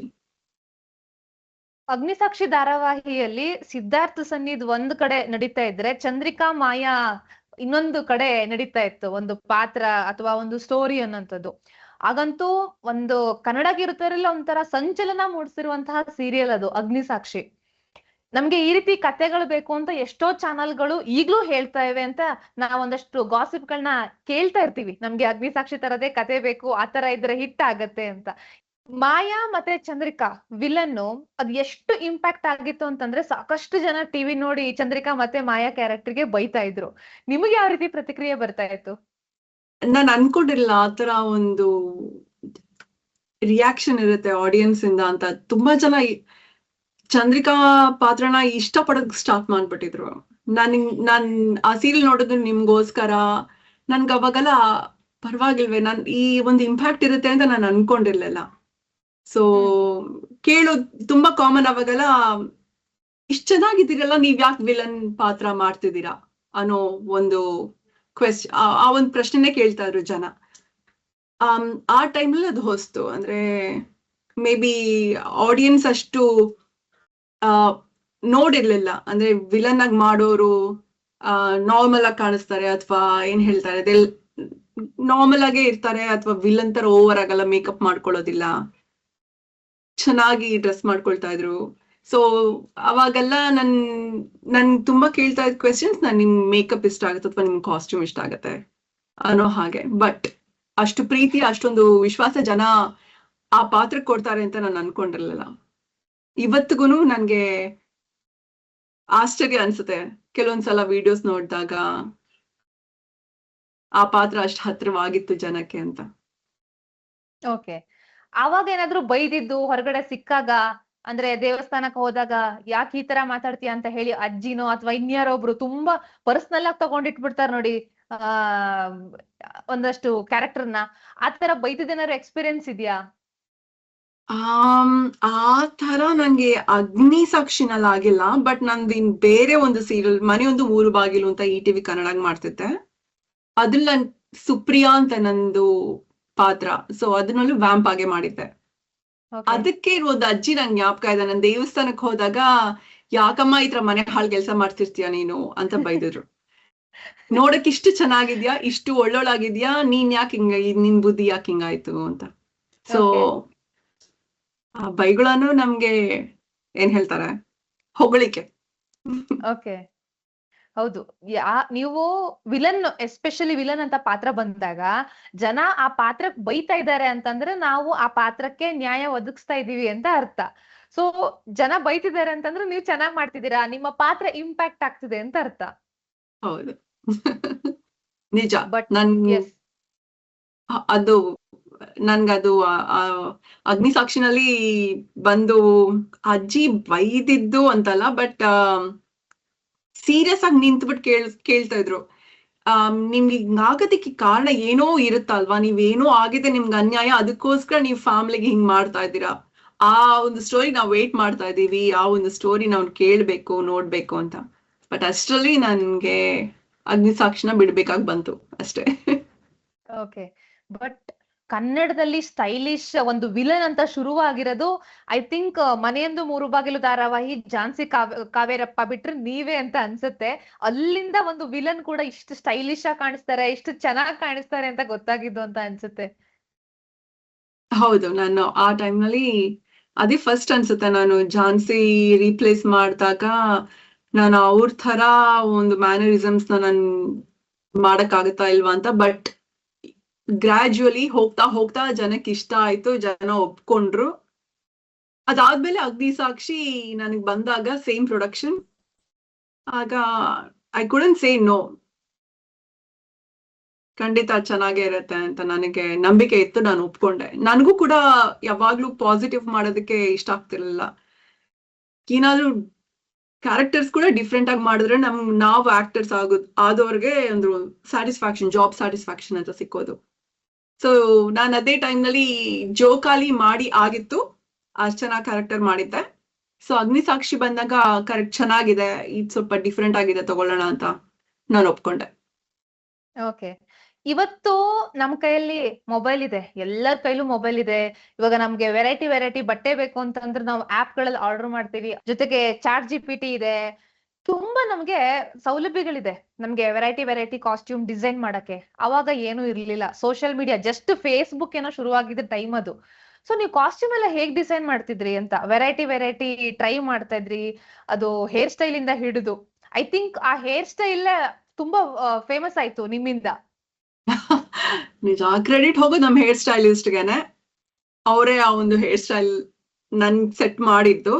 ಅಗ್ನಿ ಸಾಕ್ಷಿ ಧಾರಾವಾಹಿಯಲ್ಲಿ ಸಿದ್ಧಾರ್ಥ ಸನ್ನಿದ್ ಒಂದ್ ಕಡೆ ನಡೀತಾ ಇದ್ರೆ ಚಂದ್ರಿಕಾ ಮಾಯಾ ಇನ್ನೊಂದು ಕಡೆ ನಡೀತಾ ಇತ್ತು, ಒಂದು ಪಾತ್ರ ಅಥವಾ ಒಂದು ಸ್ಟೋರಿ ಅನ್ನೋಂಥದ್ದು. ಹಾಗಂತೂ ಒಂದು ಕನ್ನಡ ಕಿರುತೆರೆಯಲ್ಲಿ ಒಂಥರ ಸಂಚಲನ ಮೂಡಿಸಿರುವಂತಹ ಸೀರಿಯಲ್ ಅದು ಅಗ್ನಿ ಸಾಕ್ಷಿ. ನಮ್ಗೆ ಈ ರೀತಿ ಕಥೆಗಳು ಬೇಕು ಅಂತ ಎಷ್ಟೋ ಚಾನಲ್ಗಳು ಈಗ್ಲೂ ಹೇಳ್ತಾ ಇವೆ ಅಂತ ನಾವೊಂದಷ್ಟು ಗಾಸಿಪ್ಗಳನ್ನ ಕೇಳ್ತಾ ಇರ್ತೀವಿ. ನಮ್ಗೆ ಅಗ್ನಿ ಸಾಕ್ಷಿ ತರದೇ ಕತೆ ಬೇಕು, ಆತರ ಇದ್ರೆ ಹಿಟ್ ಆಗತ್ತೆ ಅಂತ. ಮಾಯಾ ಮತ್ತೆ ಚಂದ್ರಿಕಾ ವಿಲನ್ನು ಅದ್ ಎಷ್ಟು ಇಂಪ್ಯಾಕ್ಟ್ ಆಗಿತ್ತು ಅಂತಂದ್ರೆ ಸಾಕಷ್ಟು ಜನ ಟಿವಿ ನೋಡಿ ಚಂದ್ರಿಕಾ ಮತ್ತೆ ಮಾಯಾ ಕ್ಯಾರೆಕ್ಟರ್ಗೆ ಬೈತಾ ಇದ್ರು. ನಿಮಗೆ ಯಾವ ರೀತಿ ಪ್ರತಿಕ್ರಿಯೆ ಬರ್ತಾ ಇತ್ತು? ನಾನ್ ಅನ್ಕೊಂಡಿರ್ಲಿಲ್ಲ ಆತರ ಒಂದು ರಿಯಾಕ್ಷನ್ ಇರುತ್ತೆ ಆಡಿಯನ್ಸ್ ಇಂದ ಅಂತ. ತುಂಬಾ ಜನ ಚಂದ್ರಿಕಾ ಪಾತ್ರನ ಇಷ್ಟ ಪಡೋಕ್ ಸ್ಟಾರ್ಟ್ ಮಾಡ್ಬಿಟ್ಟಿದ್ರು. ನಾನ್ ಆ ಸೀರಿಯಲ್ ನೋಡಿದ್ರು ನಿಮ್ಗೋಸ್ಕರ. ನನ್ಗ ಅವಾಗೆಲ್ಲ ಪರವಾಗಿಲ್ವೇ, ಈ ಒಂದು ಇಂಪ್ಯಾಕ್ಟ್ ಇರುತ್ತೆ ಅಂತ ನಾನು ಅನ್ಕೊಂಡಿರ್ಲಿಲ್ಲ. ಸೊ ಕೇಳೋದ್ ತುಂಬಾ ಕಾಮನ್. ಅವಾಗೆಲ್ಲ ಇಷ್ಟ ಚೆನ್ನಾಗಿದ್ದೀರಲ್ಲ, ನೀವ್ ಯಾಕೆ ವಿಲನ್ ಪಾತ್ರ ಮಾಡ್ತಿದ್ದೀರಾ ಅನ್ನೋ ಒಂದು ಆ ಒಂದು ಪ್ರಶ್ನೆನೇ ಕೇಳ್ತಾ ಇದ್ರು ಜನ. ಆ ಟೈಮಲ್ಲಿ ಅದು ಹೊಸ್ತು. ಅಂದ್ರೆ ಮೇ ಬಿ ಆಡಿಯನ್ಸ್ ಅಷ್ಟು ನೋಡಿರ್ಲಿಲ್ಲ. ಅಂದ್ರೆ ವಿಲನ್ ಆಗಿ ಮಾಡೋರು ನಾರ್ಮಲ್ ಆಗಿ ಕಾಣಿಸ್ತಾರೆ ಅಥವಾ ಏನ್ ಹೇಳ್ತಾರೆ ನಾರ್ಮಲ್ ಆಗೇ ಇರ್ತಾರೆ, ಅಥವಾ ವಿಲನ್ ತರ ಓವರ್ ಆಗಲ್ಲ, ಮೇಕಪ್ ಮಾಡ್ಕೊಳ್ಳೋದಿಲ್ಲ, ಚೆನ್ನಾಗಿ ಡ್ರೆಸ್ ಮಾಡ್ಕೊಳ್ತಾ ಇದ್ರು. ಸೊ ಅವಾಗೆಲ್ಲ ನನ್ ತುಂಬಾ ಕೇಳ್ತಾ ಇದ್ ಕ್ವೆಶನ್ಸ್, ನಿಮ್ ಮೇಕಪ್ ಇಷ್ಟ ಆಗುತ್ತೆ ಅಥವಾ ನಿಮ್ ಕಾಸ್ಟ್ಯೂಮ್ ಇಷ್ಟ ಆಗತ್ತೆ ಅನ್ನೋ ಹಾಗೆ. ಬಟ್ ಅಷ್ಟು ಪ್ರೀತಿ, ಅಷ್ಟೊಂದು ವಿಶ್ವಾಸ ಜನ ಆ ಪಾತ್ರಕ್ಕೆ ಕೊಡ್ತಾರೆ ಅಂತ ನಾನು ಅನ್ಕೊಂಡಿರ್ಲಿಲ್ಲ. ಇವತ್ತಿಗೂ ನನ್ಗೆ ಆಶ್ಚರ್ಯ ಅನ್ಸುತ್ತೆ ಕೆಲವೊಂದ್ಸಲ ವಿಡಿಯೋಸ್ ನೋಡಿದಾಗ ಆ ಪಾತ್ರ ಅಷ್ಟು ಹತ್ರವಾಗಿತ್ತು ಜನಕ್ಕೆ ಅಂತ. ಓಕೆ, ಅವಾಗ ಏನಾದ್ರು ಬೈದಿದ್ದು ಹೊರಗಡೆ ಸಿಕ್ಕಾಗ, ಅಂದ್ರೆ ದೇವಸ್ಥಾನಕ್ಕೆ ಹೋದಾಗ ಯಾಕೆ ಈ ತರ ಮಾತಾಡ್ತೀಯ ಅಂತ ಹೇಳಿ ಅಜ್ಜಿನೋ ಅಥವಾ ಇನ್ಯಾರೊಬ್ರು ತುಂಬಾ ಪರ್ಸನಲ್ ಆಗಿ ತಗೊಂಡಿಟ್ಬಿಡ್ತಾರ ನೋಡಿ ಒಂದಷ್ಟು ಕ್ಯಾರೆಕ್ಟರ್ನ, ಆ ತರ ಬೈದಿದ್ದೇನಾದ್ರು ಎಕ್ಸ್ಪೀರಿಯನ್ಸ್ ಇದೆಯಾ? ಆ ತರ ನಂಗೆ ಅಗ್ನಿ ಸಾಕ್ಷಿನಲ್ಲಿ ಆಗಿಲ್ಲ. ಬಟ್ ನಂದು ಬೇರೆ ಒಂದು ಸೀರಿಯಲ್ ಮನೆಯೊಂದು ಮೂರು ಬಾಗಿಲು ಅಂತ ETV ಕನ್ನಡ ಮಾಡ್ತಿದ್ದೆ. ಅದ್ರಲ್ಲಿ ನನ್ ಸುಪ್ರಿಯಾ ಅಂತ ನಂದು ಪಾತ್ರ. ಸೊ ಅದನ್ನಲ್ಲೂ ವ್ಯಾಂಪ್ ಆಗಿ ಮಾಡಿದ್ದೆ. ಅದಕ್ಕೆ ಒಂದು ಅಜ್ಜಿ ನಂಗೆ ಜ್ಞಾಪಕ ಇದೆ. ನನ್ ದೇವಸ್ಥಾನಕ್ಕೆ ಹೋದಾಗ ಯಾಕಮ್ಮ ಈ ತರ ಮನೆ ಹಾಳು ಕೆಲಸ ಮಾಡ್ತಿರ್ತೀಯ ನೀನು ಅಂತ ಬೈದಿದ್ರು. ನೋಡಕ್ ಇಷ್ಟು ಚೆನ್ನಾಗಿದ್ಯಾ, ಇಷ್ಟು ಒಳ್ಳೊಳಾಗಿದ್ಯಾ, ನೀನ್ ಯಾಕೆ ನಿನ್ ಬುದ್ಧಿ ಯಾಕೆ ಹಿಂಗಾಯ್ತು ಅಂತ. ಸೊ ಆ ಬೈಗಳನ್ನು ನಮ್ಗೆ ಏನ್ ಹೇಳ್ತಾರೆ, ಹೊಗಳಿಕೆ. ಓಕೆ, ಹೌದು. ನೀವು ವಿಲನ್, ಎಸ್ಪೆಷಲಿ ವಿಲನ್ ಅಂತ ಪಾತ್ರ ಬಂದಾಗ ಜನ ಆ ಪಾತ್ರಕ್ಕೆ ಬೈತಾ ಇದ್ದಾರೆ ಅಂತಂದ್ರೆ ನಾವು ಆ ಪಾತ್ರಕ್ಕೆ ನ್ಯಾಯ ಒದಗಿಸ್ತಾ ಇದೀವಿ ಅಂತ ಅರ್ಥ. ಸೊ ಜನ ಬೈತಿದ್ದಾರೆ ಅಂತಂದ್ರೆ ನೀವು ಚೆನ್ನಾಗ್ ಮಾಡ್ತಿದ್ದೀರಾ, ನಿಮ್ಮ ಪಾತ್ರ ಇಂಪ್ಯಾಕ್ಟ್ ಆಗ್ತಿದೆ ಅಂತ ಅರ್ಥ. ಹೌದು, ನಿಜ. ಬಟ್ ಅದು ನನ್ಗದು ಅಗ್ನಿ ಸಾಕ್ಷಿನಲ್ಲಿ ಬಂದು ಅಜ್ಜಿ ಬೈದಿದ್ದು ಅಂತಲ್ಲ, ಬಟ್ ಸೀರಿಯಸ್ ಆಗಿ ನಿಂತ್ಬಿಟ್ಟು ಕೇಳ್ತಾ ಇದ್ರು, ನಿಮ್ಗೆ ಆಗೋದಕ್ಕೆ ಕಾರಣ ಏನೋ ಇರುತ್ತಲ್ವಾ, ನೀವೇನೋ ಆಗಿದೆ ನಿಮ್ಗೆ ಅನ್ಯಾಯ, ಅದಕ್ಕೋಸ್ಕರ ನೀವು ಫ್ಯಾಮಿಲಿಗೆ ಹಿಂಗ್ ಮಾಡ್ತಾ ಇದ್ದೀರಾ, ಆ ಒಂದು ಸ್ಟೋರಿ ನಾವು ವೇಟ್ ಮಾಡ್ತಾ ಇದೀವಿ, ಆ ಒಂದು ಸ್ಟೋರಿ ನಾವು ಕೇಳ್ಬೇಕು ನೋಡ್ಬೇಕು ಅಂತ. ಬಟ್ ಅಷ್ಟರಲ್ಲಿ ನನ್ಗೆ ಅಗ್ನಿ ಸಾಕ್ಷಿನ ಬಿಡ್ಬೇಕಾಗಿ ಬಂತು ಅಷ್ಟೇ. ಓಕೆ, ಬಟ್ ಕನ್ನಡದಲ್ಲಿ ಸ್ಟೈಲಿಶ್ ಒಂದು ವಿಲನ್ ಅಂತ ಶುರುವಾಗಿರೋದು ಐ ಥಿಂಕ್ ಮನೆಯೊಂದು ಮೂರು ಬಾಗಿಲು ಧಾರಾವಾಹಿ, ಝಾನ್ಸಿ ಕಾವೇರಪ್ಪ ಬಿಟ್ರೆ ನೀವೇ ಅಂತ ಅನ್ಸುತ್ತೆ. ಅಲ್ಲಿಂದ ಒಂದು ವಿಲನ್ ಕೂಡ ಇಷ್ಟು ಸ್ಟೈಲಿಶ್ ಆಗಿ ಕಾಣಿಸ್ತಾರೆ, ಇಷ್ಟು ಚೆನ್ನಾಗಿ ಕಾಣಿಸ್ತಾರೆ ಅಂತ ಗೊತ್ತಾಗಿದ್ದು ಅಂತ ಅನ್ಸುತ್ತೆ. ಹೌದು, ನಾನು ಆ ಟೈಮ್ ನಲ್ಲಿ ಅದೇ ಫಸ್ಟ್ ಅನ್ಸುತ್ತೆ, ನಾನು ಝಾನ್ಸಿ ರೀಪ್ಲೇಸ್ ಮಾಡಿದಾಗ ನಾನು ಅವ್ರ ತರ ಒಂದು ಮ್ಯಾನರಿಸಮ್ಸ್ ನಾನು ಮಾಡಕ್ಕಾಗತ್ತಾ ಇಲ್ವಾ ಅಂತ. ಬಟ್ ಗ್ರಾಜುವಲಿ ಹೋಗ್ತಾ ಹೋಗ್ತಾ ಜನಕ್ಕೆ ಇಷ್ಟ ಆಯ್ತು, ಜನ ಒಪ್ಕೊಂಡ್ರು. ಅದಾದ್ಮೇಲೆ ಅಗ್ನಿ ಸಾಕ್ಷಿ ನನಗ್ ಬಂದಾಗ ಸೇಮ್ ಪ್ರೊಡಕ್ಷನ್, ಆಗ ಐ ಕುಡಂಟ್ ಸೇ ನೋ. ಖಂಡಿತ ಚೆನ್ನಾಗೇ ಇರತ್ತೆ ಅಂತ ನನಗೆ ನಂಬಿಕೆ ಇತ್ತು, ನಾನು ಒಪ್ಕೊಂಡೆ. ನನಗೂ ಕೂಡ ಯಾವಾಗ್ಲೂ ಪಾಸಿಟಿವ್ ಮಾಡೋದಕ್ಕೆ ಇಷ್ಟ ಆಗ್ತಿರ್ಲಿಲ್ಲ. ಏನಾದ್ರೂ ಕ್ಯಾರೆಕ್ಟರ್ಸ್ ಕೂಡ ಡಿಫ್ರೆಂಟ್ ಆಗಿ ಮಾಡಿದ್ರೆ ನಾವು ಆಕ್ಟರ್ಸ್ ಆದವ್ರಿಗೆ ಒಂದು ಸ್ಯಾಟಿಸ್ಫ್ಯಾಕ್ಷನ್, ಜಾಬ್ ಸ್ಯಾಟಿಸ್ಫ್ಯಾಕ್ಷನ್ ಅಂತ ಸಿಕ್ಕೋದು. ಸೊ ನಾನು ಅದೇ ಟೈಮ್ನಲ್ಲಿ ಜೋಕಾಲಿ ಮಾಡಿ ಆಗಿತ್ತು, ಅಷ್ಟ್ ಚೆನ್ನಾಗಿ ಕ್ಯಾರೆಕ್ಟರ್ ಮಾಡಿದ್ದೆ. ಸೊ ಅಗ್ನಿ ಸಾಕ್ಷಿ ಬಂದಾಗ ಕರೆಕ್ಟ್ ಚೆನ್ನಾಗಿದೆ, ಇದು ಸ್ವಲ್ಪ ಡಿಫ್ರೆಂಟ್ ಆಗಿದೆ, ತಗೊಳ್ಳೋಣ ಅಂತ ನಾನು ಒಪ್ಕೊಂಡೆ. ಓಕೆ. ಇವತ್ತು ನಮ್ ಕೈಯಲ್ಲಿ ಮೊಬೈಲ್ ಇದೆ, ಎಲ್ಲರ ಕೈಲೂ ಮೊಬೈಲ್ ಇದೆ. ಇವಾಗ ನಮ್ಗೆ ವೆರೈಟಿ ಬಟ್ಟೆ ಬೇಕು ಅಂತಂದ್ರೆ ನಾವು ಆಪ್ ಗಳಲ್ಲಿ ಆರ್ಡರ್ ಮಾಡ್ತೀವಿ. ಜೊತೆಗೆ ಚಾಟ್ GPT ಇದೆ. ತುಂಬಾ ನಮ್ಗೆ ಸೌಲಭ್ಯಗಳಿದೆ, ನಮ್ಗೆ ವೆರೈಟಿ ಕಾಸ್ಟ್ಯೂಮ್ ಡಿಸೈನ್ ಮಾಡಕ್ಕೆ. ಅವಾಗ ಏನು ಇರ್ಲಿಲ್ಲ, ಸೋಷಿಯಲ್ ಮೀಡಿಯಾ ಜಸ್ಟ್ ಫೇಸ್ಬುಕ್ ಏನೋ ಶುರುವಾಗಿದ್ದ ಟೈಮ್ ಅದು. ಸೊ ನೀವು ಕಾಸ್ಟ್ಯೂಮ್ ಎಲ್ಲ ಹೇಗ್ ಡಿಸೈನ್ ಮಾಡ್ತಿದ್ರಿ ಅಂತ, ವೆರೈಟಿ ಟ್ರೈ ಮಾಡ್ತಾ ಇದ್ರಿ. ಅದು ಹೇರ್ ಸ್ಟೈಲ್ ಇಂದ ಹಿಡಿದು, ಐ ಥಿಂಕ್ ಆ ಹೇರ್ ಸ್ಟೈಲ್ ತುಂಬಾ ಫೇಮಸ್ ಆಯ್ತು ನಿಮ್ಮಿಂದ. ನಿಜ, ಕ್ರೆಡಿಟ್ ಹೋಗೋದು ನಮ್ ಹೇರ್ ಸ್ಟೈಲಿಸ್ಟ್ಗೆನೆ. ಅವರೇ ಆ ಒಂದು ಹೇರ್ ಸ್ಟೈಲ್ ನನ್ ಸೆಟ್ ಮಾಡಿದ್ದು.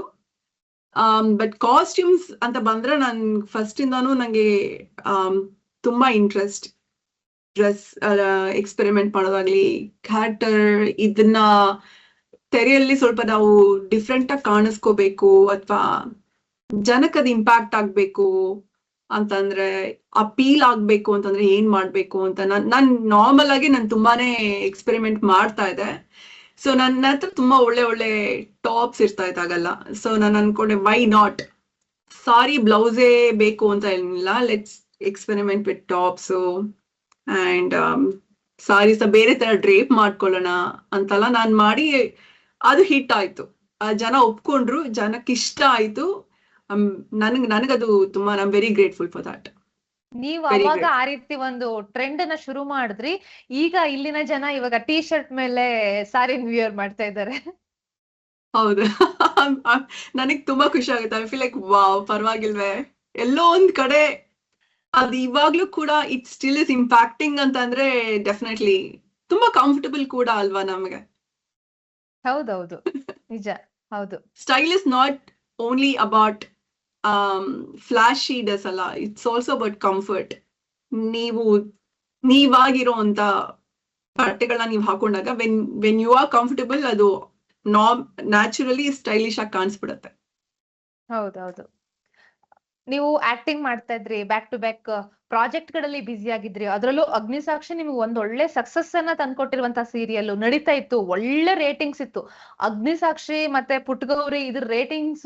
ಬಟ್ ಕಾಸ್ಟ್ಯೂಮ್ಸ್ ಅಂತ ಬಂದ್ರೆ ನನ್ ಫಸ್ಟ್ ಇಂದಾನು ನಂಗೆ ತುಂಬಾ ಇಂಟ್ರೆಸ್ಟ್. ಡ್ರೆಸ್ ಎಕ್ಸ್ಪೆರಿಮೆಂಟ್ ಮಾಡೋದಾಗ್ಲಿ, ಕ್ಯಾರೆಕ್ಟರ್ ಇದನ್ನ ತೆರೆಯಲ್ಲಿ ಸ್ವಲ್ಪ ನಾವು ಡಿಫ್ರೆಂಟ್ ಆಗಿ ಕಾಣಿಸ್ಕೋಬೇಕು, ಅಥವಾ ಜನಕ್ಕೆ ಅದು ಇಂಪ್ಯಾಕ್ಟ್ ಆಗ್ಬೇಕು ಅಂತಂದ್ರೆ, ಅಪೀಲ್ ಆಗ್ಬೇಕು ಅಂತಂದ್ರೆ ಏನ್ ಮಾಡ್ಬೇಕು ಅಂತ ನಾನ್ ನಾರ್ಮಲ್ ಆಗಿ ನಾನು ತುಂಬಾನೇ ಎಕ್ಸ್ಪೆರಿಮೆಂಟ್ ಮಾಡ್ತಾ ಇದ್ದೆ. ಸೊ ನನ್ನ ಹತ್ರ ತುಂಬಾ ಒಳ್ಳೆ ಟಾಪ್ಸ್ ಇರ್ತಾ ಇದ್ದಾಗಲ್ಲ. ಸೊ ನಾನು ಅನ್ಕೊಂಡೆ, ವೈ ನಾಟ್, ಸಾರಿ ಬ್ಲೌಸೇ ಬೇಕು ಅಂತ ಏನಿಲ್ಲ, let's experiment with tops and sarees ಬೇರೆ ತರ ಡ್ರೇಪ್ ಮಾಡ್ಕೊಳ್ಳೋಣ ಅಂತೆಲ್ಲ ನಾನ್ ಮಾಡಿ, ಅದು ಹಿಟ್ ಆಯ್ತು. ಜನ ಒಪ್ಕೊಂಡ್ರು, ಜನಕ್ಕೆ ಇಷ್ಟ ಆಯ್ತು. ನನಗದು ತುಂಬಾ, I am very grateful for that. ನೀವು ಅವಾಗ ಆ ರೀತಿ ಒಂದು ಟ್ರೆಂಡ್ ಅನ್ನ ಶುರು ಮಾಡಿದ್ರಿ. ಈಗ ಇಲ್ಲಿನ ಜನ ಇವಾಗ ಟೀ ಶರ್ಟ್ ಮೇಲೆ ಸಾರಿ ವಿಯರ್ ಮಾಡ್ತಾ ಇದ್ದಾರೆ. ಹೌದು. ನನಗ್ ತುಂಬಾ ಖುಷಿ ಆಗುತ್ತೆ. ಐ ಫೀಲ್ ಲೈಕ್ ವಾವ್, ಪರವಾಗಿಲ್ವೇ, ಎಲ್ಲೋ ಒಂದ್ ಕಡೆ ಅದು ಇವಾಗ್ಲೂ ಕೂಡ ಇಟ್ ಸ್ಟಿಲ್ ಇಸ್ ಇಂಪ್ಯಾಕ್ಟಿಂಗ್ ಅಂತಂದ್ರೆ ಡೆಫಿನೆಟ್ಲಿ ತುಂಬಾ ಕಂಫರ್ಟಬಲ್ ಕೂಡ ಅಲ್ವಾ ನಮಗೆ. ಹೌದೌದು, ನಿಜ, ಹೌದು. Style is not only about flashy dress ಅಲ್ಲ, ಇಟ್ಸ್ ಆಲ್ಸೋ ಅಬೌಟ್ ಕಂಫರ್ಟ್. ನೀವಾಗಿರೋ ಅಂತ ಬಟ್ಟೆಗಳನ್ನ ನೀವು ಹಾಕೊಂಡಾಗ ವೆನ್ ಯು ಆರ್ ಕಂಫರ್ಟಬಲ್, ಅದು ನ್ಯಾಚುರಲಿ ಸ್ಟೈಲಿಶ್ ಆಗಿ ಕಾಣಿಸ್ಬಿಡತ್ತೆ. ಹೌದೌದು. ನೀವು ಆಕ್ಟಿಂಗ್ ಮಾಡ್ತಾ ಇದ್ರಿ, ಬ್ಯಾಕ್ ಟು ಬ್ಯಾಕ್ ಪ್ರಾಜೆಕ್ಟ್ ಗಳಲ್ಲಿ ಬ್ಯುಸಿ ಆಗಿದ್ರಿ. ಅದ್ರಲ್ಲೂ ಅಗ್ನಿಸಾಕ್ಷಿ ನಿಮ್ಗೆ ಒಂದ್ ಒಳ್ಳೆ ಸಕ್ಸಸ್ ಅನ್ನ ತಂದ್ಕೊಟ್ಟಿರುವಂತ ಸೀರಿಯಲ್ ನಡೀತಾ ಇತ್ತು, ಒಳ್ಳೆ ರೇಟಿಂಗ್ಸ್ ಇತ್ತು. ಅಗ್ನಿಸಾಕ್ಷಿ ಮತ್ತೆ ಪುಟ್ಗೌರಿ ಇದ್ರ ರೇಟಿಂಗ್ಸ್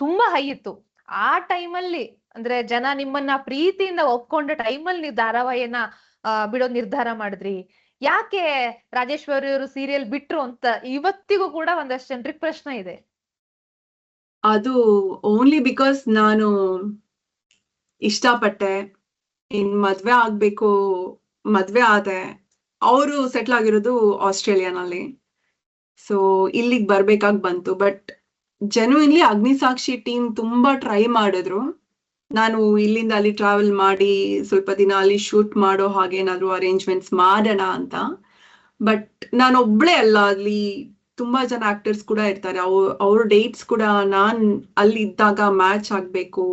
ತುಂಬಾ ಹೈ ಇತ್ತು. ಆ ಟೈಮಲ್ಲಿ ಅಂದ್ರೆ ಜನ ನಿಮ್ಮನ್ನ ಪ್ರೀತಿಯಿಂದ ಒಪ್ಕೊಂಡ ಟೈಮಲ್ಲಿ ನೀವು ಧಾರಾವಾಹಿಯನ್ನ ಬಿಡೋ ನಿರ್ಧಾರ ಮಾಡಿದ್ರಿ. ಯಾಕೆ ರಾಜೇಶ್ವರಿ ಅವರು ಸೀರಿಯಲ್ ಬಿಟ್ರು ಅಂತ ಇವತ್ತಿಗೂ ಕೂಡ ಒಂದಷ್ಟು ಜನರಿಗೆ ಪ್ರಶ್ನೆ ಇದೆ. ಅದು ಓನ್ಲಿ ಬಿಕಾಸ್ ನಾನು ಇಷ್ಟಪಟ್ಟೆ, ಇನ್ ಮದ್ವೆ ಆಗ್ಬೇಕು, ಮದ್ವೆ ಆದೆ. ಅವರು ಸೆಟ್ಲ್ ಆಗಿರೋದು ಆಸ್ಟ್ರೇಲಿಯಾನಲ್ಲಿ. ಸೊ ಇಲ್ಲಿಗೆ ಬರ್ಬೇಕಾಗಿ ಬಂತು. ಬಟ್ ಜೆನ್ಯೂನ್ಲಿ ಅಗ್ನಿಸಾಕ್ಷಿ ಟೀಮ್ ತುಂಬಾ ಟ್ರೈ ಮಾಡಿದ್ರು. ನಾನು ಇಲ್ಲಿಂದ ಅಲ್ಲಿ ಟ್ರಾವೆಲ್ ಮಾಡಿ ಸ್ವಲ್ಪ ದಿನ ಅಲ್ಲಿ ಶೂಟ್ ಮಾಡೋ ಹಾಗೆ ಏನಾದ್ರು ಅರೇಂಜ್ಮೆಂಟ್ಸ್ ಮಾಡೋಣ ಅಂತ. ಬಟ್ ನಾನು ಒಬ್ಳೆ ಅಲ್ಲ, ಅಲ್ಲಿ ತುಂಬಾ ಜನ ಆಕ್ಟರ್ಸ್ ಕೂಡ ಇರ್ತಾರೆ. ಅವ್ರ ಡೇಟ್ಸ್ ಕೂಡ ನಾನ್ ಅಲ್ಲಿ ಇದ್ದಾಗ ಮ್ಯಾಚ್ ಆಗ್ಬೇಕು.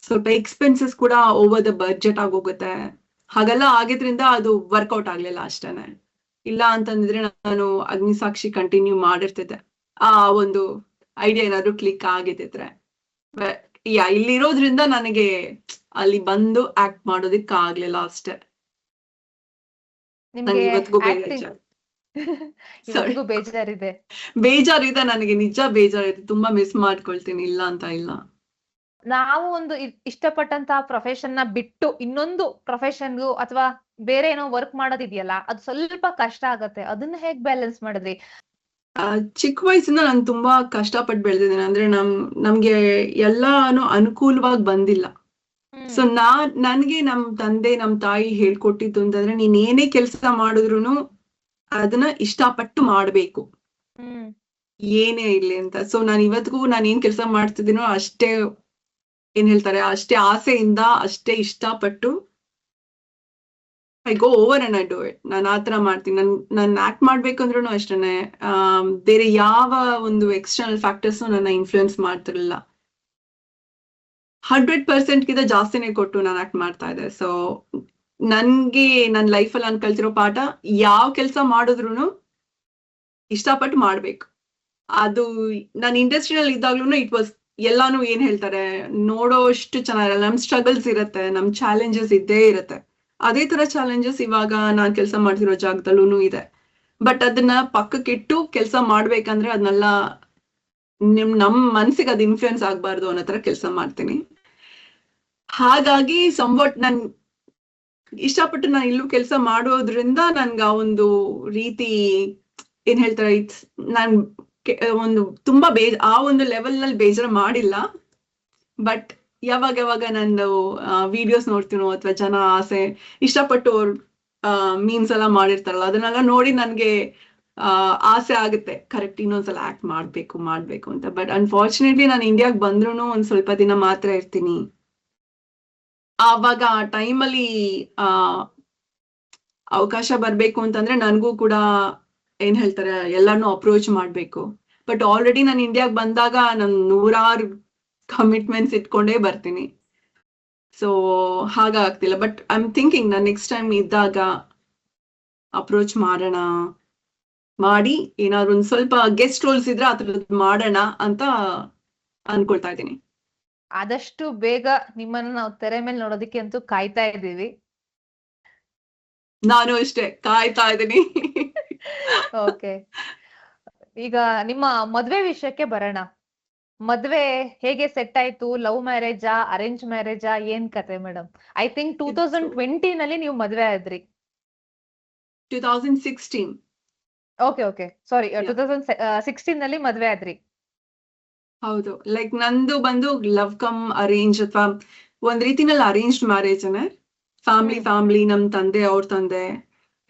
ಸ್ವಲ್ಪ ಎಕ್ಸ್ಪೆನ್ಸಸ್ ಕೂಡ ಓವರ್ ದ ಬಡ್ಜೆಟ್ ಆಗೋಗುತ್ತೆ. ಹಾಗೆಲ್ಲ ಆಗಿದ್ರಿಂದ ಅದು ವರ್ಕೌಟ್ ಆಗ್ಲಿಲ್ಲ ಅಷ್ಟೇನೆ. ಇಲ್ಲ ಅಂತಂದಿದ್ರೆ ನಾನು ಅಗ್ನಿಸಾಕ್ಷಿ ಕಂಟಿನ್ಯೂ ಮಾಡಿರ್ತಿದ್ದೆ, ಆ ಒಂದು ಐಡಿಯಾ ಏನಾದ್ರು ಕ್ಲಿಕ್ ಆಗಿದ್ರೆ. ಇಲ್ಲಿರೋದ್ರಿಂದ ನನಗೆ ಅಲ್ಲಿ ಬಂದು ಆಕ್ಟ್ ಮಾಡೋದಿಕ್ ಆಗ್ಲಿಲ್ಲ ಅಷ್ಟೇ. ನಿಮ್ಗೆ ಇವತ್ತಿಗೂ ಬೇಜಾರಿದೆ? ಬೇಜಾರಿದೆ, ನನಗೆ ನಿಜ ಬೇಜಾರಿದೆ. ತುಂಬಾ ಮಿಸ್ ಮಾಡ್ಕೊಳ್ತೀನಿ, ಇಲ್ಲ ಅಂತ ಇಲ್ಲ. ನಾವು ಒಂದು ಇಷ್ಟಪಟ್ಟಂತಹ ಪ್ರೊಫೆಷನ್ ನ ಬಿಟ್ಟು ಇನ್ನೊಂದು ಪ್ರೊಫೆಷನ್ಗೂ ಅಥವಾ ಬೇರೆ ಏನೋ ವರ್ಕ್ ಮಾಡೋದಿದೆಯಲ್ಲ, ಅದು ಸ್ವಲ್ಪ ಕಷ್ಟ ಆಗತ್ತೆ. ಅದನ್ನ ಹೇಗ್ ಬ್ಯಾಲೆನ್ಸ್ ಮಾಡಿದ್ರಿ? ಚಿಕ್ಕ ವಯಸ್ಸಿಂದ ನಾನು ತುಂಬಾ ಕಷ್ಟಪಟ್ಟು ಬೆಳೆದಿದ್ದೇನೆ. ಅಂದ್ರೆ ನಮ್ಗೆ ಎಲ್ಲಾನು ಅನುಕೂಲವಾಗಿ ಬಂದಿಲ್ಲ. ಸೊ ನನ್ಗೆ ನಮ್ ತಂದೆ ನಮ್ ತಾಯಿ ಹೇಳ್ಕೊಟ್ಟಿದ್ದು ಅಂತಂದ್ರೆ, ನೀನ್ ಏನೇ ಕೆಲಸ ಮಾಡಿದ್ರು ಅದನ್ನ ಇಷ್ಟಪಟ್ಟು ಮಾಡ್ಬೇಕು, ಏನೇ ಇರ್ಲಿ ಅಂತ. ಸೊ ನಾನು ಇವತ್ತಿಗೂ ನಾನು ಏನ್ ಕೆಲಸ ಮಾಡ್ತಿದ್ದೀನೋ ಅಷ್ಟೇ, ಏನ್ ಹೇಳ್ತಾರೆ, ಅಷ್ಟೇ ಆಸೆಯಿಂದ, ಅಷ್ಟೇ ಇಷ್ಟಪಟ್ಟು I go over and I do it. ನಾನು ಆತರ ಮಾಡ್ತೀನಿ. ನನ್ ಆಕ್ಟ್ ಮಾಡ್ಬೇಕಂದ್ರೂ ಅಷ್ಟೇನೆ. ಬೇರೆ ಯಾವ ಒಂದು ಎಕ್ಸ್ಟರ್ನಲ್ ಫ್ಯಾಕ್ಟರ್ಸ್ ನನ್ನ ಇನ್ಫ್ಲೂಯೆನ್ಸ್ ಮಾಡ್ತಿರ್ಲಿಲ್ಲ. 100% ಗಿಂತ ಜಾಸ್ತಿನೇ ಕೊಟ್ಟು ನಾನು ಆಕ್ಟ್ ಮಾಡ್ತಾ ಇದ್ದೆ. ಸೊ ನನ್ಗೆ ನನ್ನ ಲೈಫಲ್ಲಿ ನಾನು ಕಲ್ತಿರೋ ಪಾಠ, ಯಾವ ಕೆಲಸ ಮಾಡಿದ್ರು ಇಷ್ಟಪಟ್ಟು ಮಾಡ್ಬೇಕು. ಅದು ನಾನು ಇಂಡಸ್ಟ್ರಿಯಲ್ಲಿ ಇದ್ದಾಗ್ಲೂ ಇಟ್ ವಾಸ್ ಎಲ್ಲಾನು ಏನ್ ಹೇಳ್ತಾರೆ, ನೋಡೋಷ್ಟು ಚೆನ್ನಾಗಿರಲ್ಲ. ನಮ್ ಸ್ಟ್ರಗಲ್ಸ್ ಇರತ್ತೆ, ನಮ್ ಚಾಲೆಂಜಸ್ ಇದ್ದೇ ಇರತ್ತೆ. ಅದೇ ತರ ಚಾಲೆಂಜಸ್ ಇವಾಗ ನಾನ್ ಕೆಲಸ ಮಾಡ್ತಿರೋ ಜಾಗದಲ್ಲೂ ಇದೆ. ಬಟ್ ಅದನ್ನ ಪಕ್ಕಕ್ಕಿಟ್ಟು ಕೆಲಸ ಮಾಡ್ಬೇಕಂದ್ರೆ ಅದನ್ನೆಲ್ಲ ನಮ್ ಮನ್ಸಿಗೆ ಅದು ಇನ್ಫ್ಲೂಯೆನ್ಸ್ ಆಗ್ಬಾರ್ದು ಅನ್ನೋ ತರ ಕೆಲಸ ಮಾಡ್ತೀನಿ. ಹಾಗಾಗಿ ಸಂವಾಟ್ ನನ್ ಇಷ್ಟಪಟ್ಟು ನಾನು ಇಲ್ಲೂ ಕೆಲಸ ಮಾಡೋದ್ರಿಂದ ನನ್ಗೆ ಆ ಒಂದು ರೀತಿ ಏನ್ ಹೇಳ್ತಾರೆ, ನಾನ್ ಒಂದು ತುಂಬಾ ಆ ಒಂದು ಲೆವೆಲ್ ನಲ್ಲಿ ಬೇಜಾರು ಮಾಡಿಲ್ಲ. ಬಟ್ ಯಾವಾಗ ನಂದು ವಿಡಿಯೋಸ್ ನೋಡ್ತೀನೋ ಅಥವಾ ಜನ ಇಷ್ಟಪಟ್ಟು ಅವ್ರು ಮೀಮ್ಸ್ ಎಲ್ಲ ಮಾಡಿರ್ತಾರಲ್ಲ, ಅದನ್ನೆಲ್ಲ ನೋಡಿ ನನ್ಗೆ ಆಸೆ ಆಗುತ್ತೆ, ಕರೆಕ್ಟ್ ಇನ್ನೊಂದ್ಸಲ ಆಕ್ಟ್ ಮಾಡ್ಬೇಕು ಅಂತ. ಬಟ್ ಅನ್ಫಾರ್ಚುನೇಟ್ಲಿ ನಾನು ಇಂಡಿಯಾಗ್ ಬಂದ್ರು ಒಂದ್ ಸ್ವಲ್ಪ ದಿನ ಮಾತ್ರ ಇರ್ತೀನಿ. ಆವಾಗ ಆ ಟೈಮಲ್ಲಿ ಅವಕಾಶ ಬರ್ಬೇಕು ಅಂತಂದ್ರೆ ನನ್ಗೂ ಕೂಡ ಏನ್ ಹೇಳ್ತಾರೆ ಎಲ್ಲಾರ್ನು ಅಪ್ರೋಚ್ ಮಾಡ್ಬೇಕು. ಬಟ್ ಆಲ್ರೆಡಿ ನಾನು ಇಂಡಿಯಾಗ್ ಬಂದಾಗ ನಾನು 100 ಕಮಿಟ್ಮೆಂಟ್ಸ್ ಇಟ್ಕೊಂಡೇ ಬರ್ತೀನಿ. ಸೊ ಹಾಗಾಗ್ತಿಲ್ಲ. ಬಟ್ ಐ ಆಮ್ ಥಿಂಕಿಂಗ್ ನಾನು ನೆಕ್ಸ್ಟ್ ಟೈಮ್ ಇದ್ದಾಗ ಅಪ್ರೋಚ್ ಮಾಡಿ ಏನಾದ್ರು ಒಂದ್ ಸ್ವಲ್ಪ ಗೆಸ್ಟ್ ರೋಲ್ಸ್ ಇದ್ರೆ ಅದ್ರದ್ದು ಮಾಡೋಣ ಅಂತ ಅನ್ಕೊಳ್ತಾ ಇದ್ದೀನಿ. ಆದಷ್ಟು ಬೇಗ ನಿಮ್ಮನ್ನ ನಾವು ತೆರೆ ಮೇಲೆ ನೋಡೋದಕ್ಕೆ ಅಂತೂ ಕಾಯ್ತಾ ಇದ್ದೀವಿ. ನಾನು ಅಷ್ಟೇ ಕಾಯ್ತಾ ಇದ್ದೀನಿ. ಓಕೆ, ಈಗ ನಿಮ್ಮ ಮದ್ವೆ ವಿಷಯಕ್ಕೆ ಬರೋಣ. ಮದ್ವೆ ಹೇಗೆ ಸೆಟ್ ಆಯ್ತು? ಲವ್ ಮ್ಯಾರೇಜಾ, ಅರೇಂಜ್ ಮ್ಯಾರೇಜಾ, ಏನ್ ಕತೆ ಮೇಡಮ್? ಐ ಥಿಂಕ್ 2020 ನಲ್ಲಿ ನೀವು ಮದ್ವೆ ಆದ್ರಿ. 2016. ಓಕೆ ಸಾರಿ, 2016 ನಲ್ಲಿ ಮದ್ವೆ ಆದ್ರಿ. ಹೌದು, ಲೈಕ್ ನಂದು ಬಂದು ಲವ್ ಕಮ್ ಅರೇಂಜ್ ಅಥವಾ ಒಂದ್ ರೀತಿನಲ್ಲಿ ಅರೇಂಜ್ಡ್ ಮ್ಯಾರೇಜ್. ಫ್ಯಾಮಿಲಿ ನಮ್ ತಂದೆ ಅವ್ರ ತಂದೆ